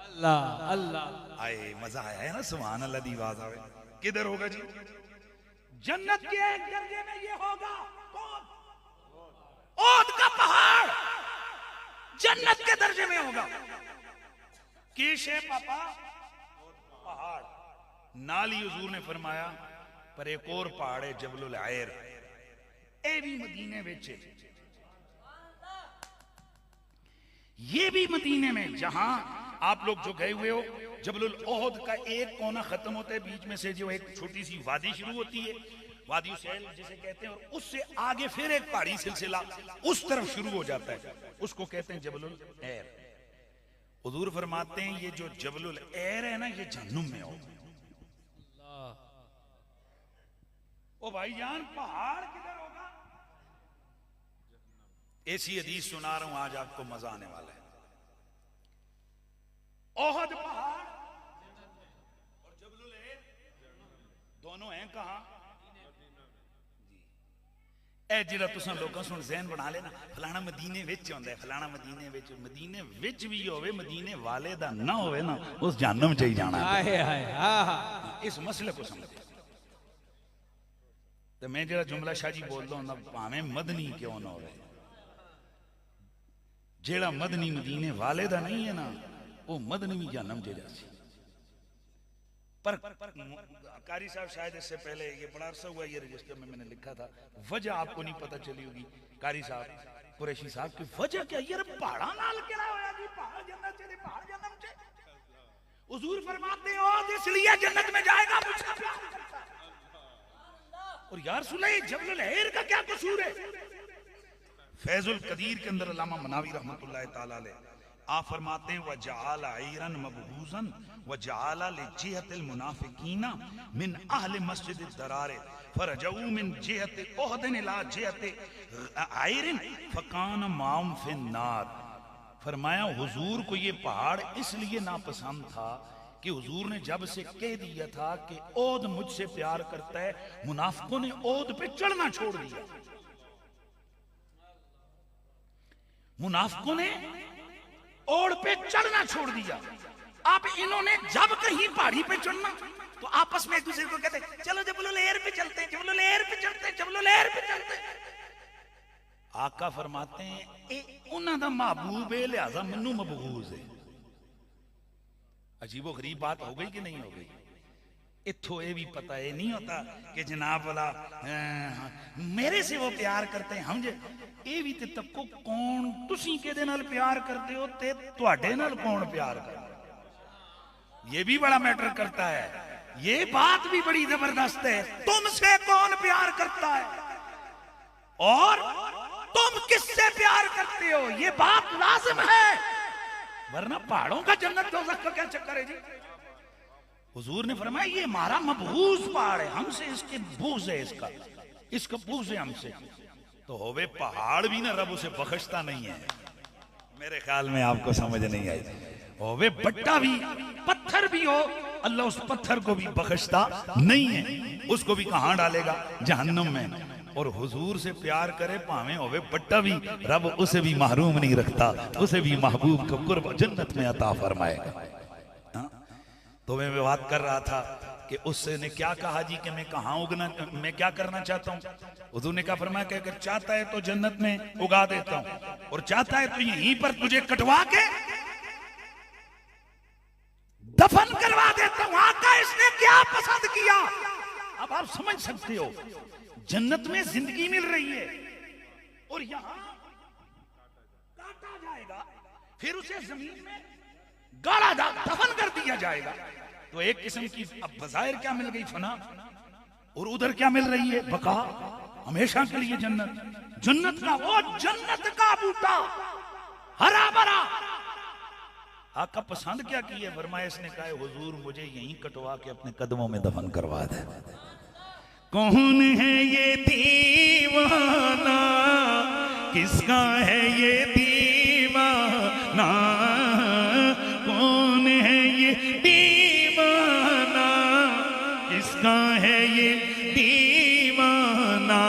अल्लाह अल्लाह, आए मजा आया है ना? सुभान अल्लाह दी आवाज आवे। किधर होगा जी? जन्नत के एक दर्जे में ये होगा। कौन? ओहद का पहाड़ जन्नत के दर्जे में होगा। केशे पापा पहाड़ नाली। हुजूर ने फरमाया पर एक और पहाड़ है जबलुल आयर, ए भी मदीने विच, ये भी मदीने में, जहां आप लोग जो गए हुए हो, जबलुल ओहद का एक कोना खत्म होता है, बीच में से जो एक छोटी सी वादी शुरू होती है, वादी सैल जिसे कहते हैं, और उससे आगे फिर एक पहाड़ी सिलसिला उस तरफ शुरू हो जाता है, उसको कहते हैं जबलुल एर। हुजूर फरमाते हैं ये जो जबलुल एर है ना, ये जहन्नुम में होगा। ओ भाईजान, पहाड़ किधर होगा? ऐसी हदीस सुना रहा हूं, आज आपको मजा आने वाला है। ओहद पहाड़ और जबलुल एर दोनों हैं कहां? ए जिहड़ा तुसां लोकां सुन ज़हन बना लेना, फलाना मदीने विच हुंदा है, फलाना मदीने विच, मदीने विच भी होवे, मदीने वाले दा ना होवे ना, उस जहन्नम च ही जाना है। हाय हाय हाँ। इस मसले को समझ। तो मैं जरा जुमला शाजी बोलदा हुंदा, भावें मदनी क्यों ना होवे, जेड़ा मदनी मदीने वाले दा नहीं है ना, वो मदनी भी जहन्नम च जासी। पर कारी साहब शायद इससे पहले ये बड़ा अरसा हुआ ये रजिस्टर में मैंने लिखा था, वजह आपको नहीं पता चली होगी कारी साहब कुरैशी साहब की वजह क्या? यार पहाड़ा नाल केड़ा होया जी, पहाड़ जन्नत चले, पहाड़ जन्नत से हुजूर फरमाते हो इसलिए जन्नत में जाएगा मुझसे प्यार करता है। और यार सुले जबलुल एर का क्या कसूर है? फैजुल कदीर के अंदर अल्लामा मनावी रहमतुल्लाह ताला अलैह आप फरमाते हैं वजाला ऐरन मबगूजन वजाला लिजिहतिल मुनाफिकीना मिन अहले मस्जिद दरारे फरजऊ मिन जिहति उहदिन इला जिहति ऐरन फकान माम फिन नार। फरमाया हुजूर को ये पहाड़ इसलिए नापसंद था कि हुजूर ने जब से कह दिया था कि ओद मुझसे प्यार करता है, मुनाफिकों ने ओद पे चढ़ना छोड़ दिया। मुनाफिकों ने ओढ़ पे चढ़ना छोड़ दिया। अब इन्होंने जब कहीं पहाड़ी पे चढ़ना तो आपस में एक दूसरे को कहते चलो जबलुल एर पे चलते हैं, जबलुल एर पे चलते हैं, जबलुल एर पे चलते हैं। आका फरमाते हैं ए उन्हां दा महबूब है, लिहाजा मन्नू मबगूज है। अजीबो गरीब बात हो गई कि नहीं हो गई? इत्थों ये भी पता है नहीं होता कि जनाब वाला मेरे से वो प्यार करते हैं, हम ये भी ते तको कौन तुसी केदे नाल प्यार करते हो ते तुहाडे नाल कौन प्यार करता है, ये भी बड़ा मैटर करता है। ये बात भी बड़ी जबरदस्त है, तुमसे कौन प्यार करता है और तुम किससे प्यार करते हो, ये बात लाजिम है, वरना पहाड़ों का जन्नत दोज़ख का क्या चक्कर है जी। हुजूर ने फरमाया ये हमारा मबगूज पहाड़ है, हमसे इसके बूझ है, इसका बूझ है हमसे। तो होवे पहाड़ भी ना रब उसे बख्शता नहीं है, मेरे ख्याल में आपको समझ नहीं आई। होवे बट्टा भी, पत्थर भी हो, अल्लाह उस पत्थर को भी बख्शता नहीं है, उसको भी कहां डालेगा? जहन्नम में। और हुजूर से प्यार करे भावें होवे बट्टा भी, रब उसे भी महरूम नहीं रखता, उसे भी महबूब को कुर्ब जन्नत में अता फरमाएगा। तो मैं बात कर रहा था कि उससे ने क्या कहा जी कि मैं कहाँ उगना, मैं क्या करना चाहता हूँ। हुजूर ने कहा फरमाया कि अगर चाहता है तो जन्नत में उगा देता हूँ, और चाहता है तो यहीं पर तुझे कटवा के दफन करवा देता हूँ। आका इसने क्या पसंद किया? अब आप समझ सकते हो, जन्नत में जिंदगी मिल रही है और यहां काटा जाएगा, फिर उसे जमीन में गाड़ा दफन कर दिया जाएगा। तो एक किस्म की अब बज़ाहिर क्या मिल गई? फना। और उधर क्या मिल रही है? बका, हमेशा के लिए जन्नत। जन्नत का वो जन्नत का बूटा हरा भरा। आका पसंद क्या की है? फरमाया इसने कहा हुजूर मुझे यहीं कटवा के अपने कदमों में दफन करवा दे। कौन है ये दीवाना, किसका है ये दीवाना, कौन है ये दीवाना, किसका है ये दीवाना,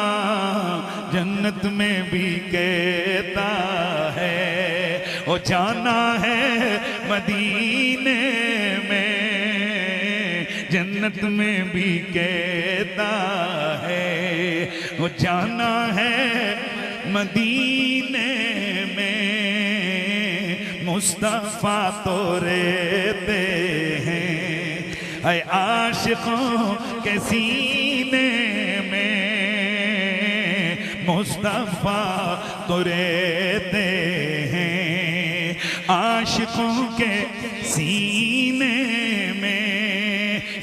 जन्नत में भी कहता है वो जाना है मदीने में, जन्नत में भी कहता है वो जाना है मदीने में। मुस्तफा तो रहते हैं ऐ आशिकों के सीने में, मुस्तफा तो रहते हैं आशिकों के सीने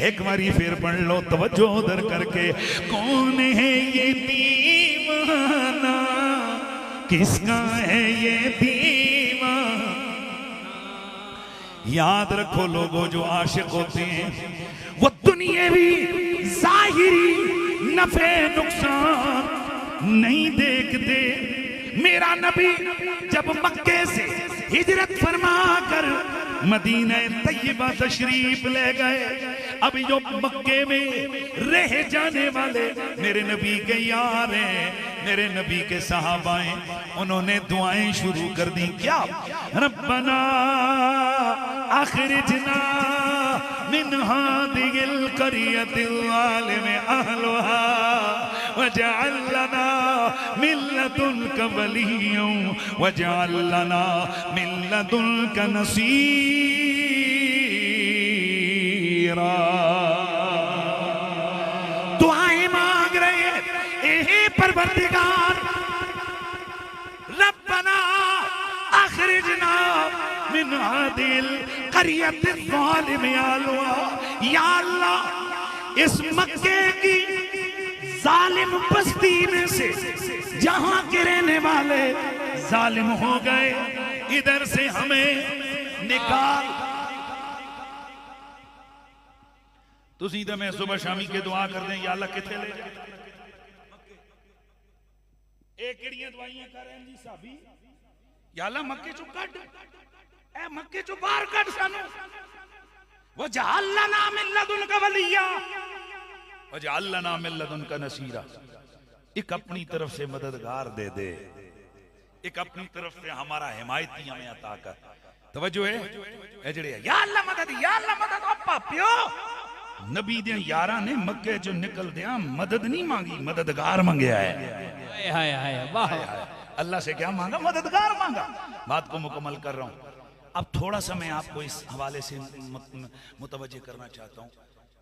एक बारी फिर पढ़ लो तवज्जो उधर करके। कौन है ये दीवाना, किसका है ये दीवाना। याद रखो लोगों, जो आशिक होते हैं वो दुनियावी जाहिरी नफे नुकसान नहीं देखते। मेरा नबी जब मक्के से हिजरत फरमा कर मदीना तैयबा तशरीफ ले गए, अब जो मक्के में रह जाने वाले मेरे नबी के यार हैं, मेरे नबी के सहाबा हैं, उन्होंने दुआएं शुरू कर दी। क्या? रब्बना अखरिजना मिन हादिहिल क़रियतिल ज़ालिमि अहलुहा वजअल लना मिन लदुनका वलिय्यन वजअल लना मिन लदुनका नसीरा। दुआएं मांग रहे हैं, ए परवरदिगार, रब्बना अखरिजना मिन हादिल क़रियतिल ज़ालिमि अहलुहा। या अल्लाह, इस मक्के की जालिम बस्ती में से जहां के रहने वाले जालिम हो गए, इधर से हमें निकाल। तुसी तो मैं सुबह शामी के दुआ कर दें, या अल्लाह किथे ले जा। एक किड़ियां दुआइयां कर रहे हैं जी साबी, या अल्लाह मक्के चो कट, ए मक्के चो बाहर कट सानू। वजअल लना मिन लदुनका वलिया वजअल लना मिन लदुनका नसीरा। एक अपनी तरफ से मददगार दे दे, एक अपनी तरफ से हमारा हिमायती हमें अता कर। तवज्जो है ए जड़े या अल्लाह मदद, या अल्लाह मदद। अपा प्यो नबी दे यारा ने मक्के चो निकल दिया मदद नहीं मांगी, मददगार मांगया है। हाय हाय वाह। अल्लाह से क्या मांगा? मददगार मांगा। बात को मुकम्मल कर रहा हूं। अब थोड़ा सा मैं आपको इस हवाले से मुतवज्जे करना चाहता हूं।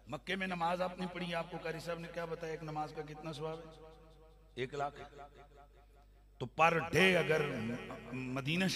मक्के में नमाज आपने पढ़ी, आपको कारी साहब ने क्या बताया एक नमाज का कितना सवाब है? 1 लाख। तो पर डे अगर मदीना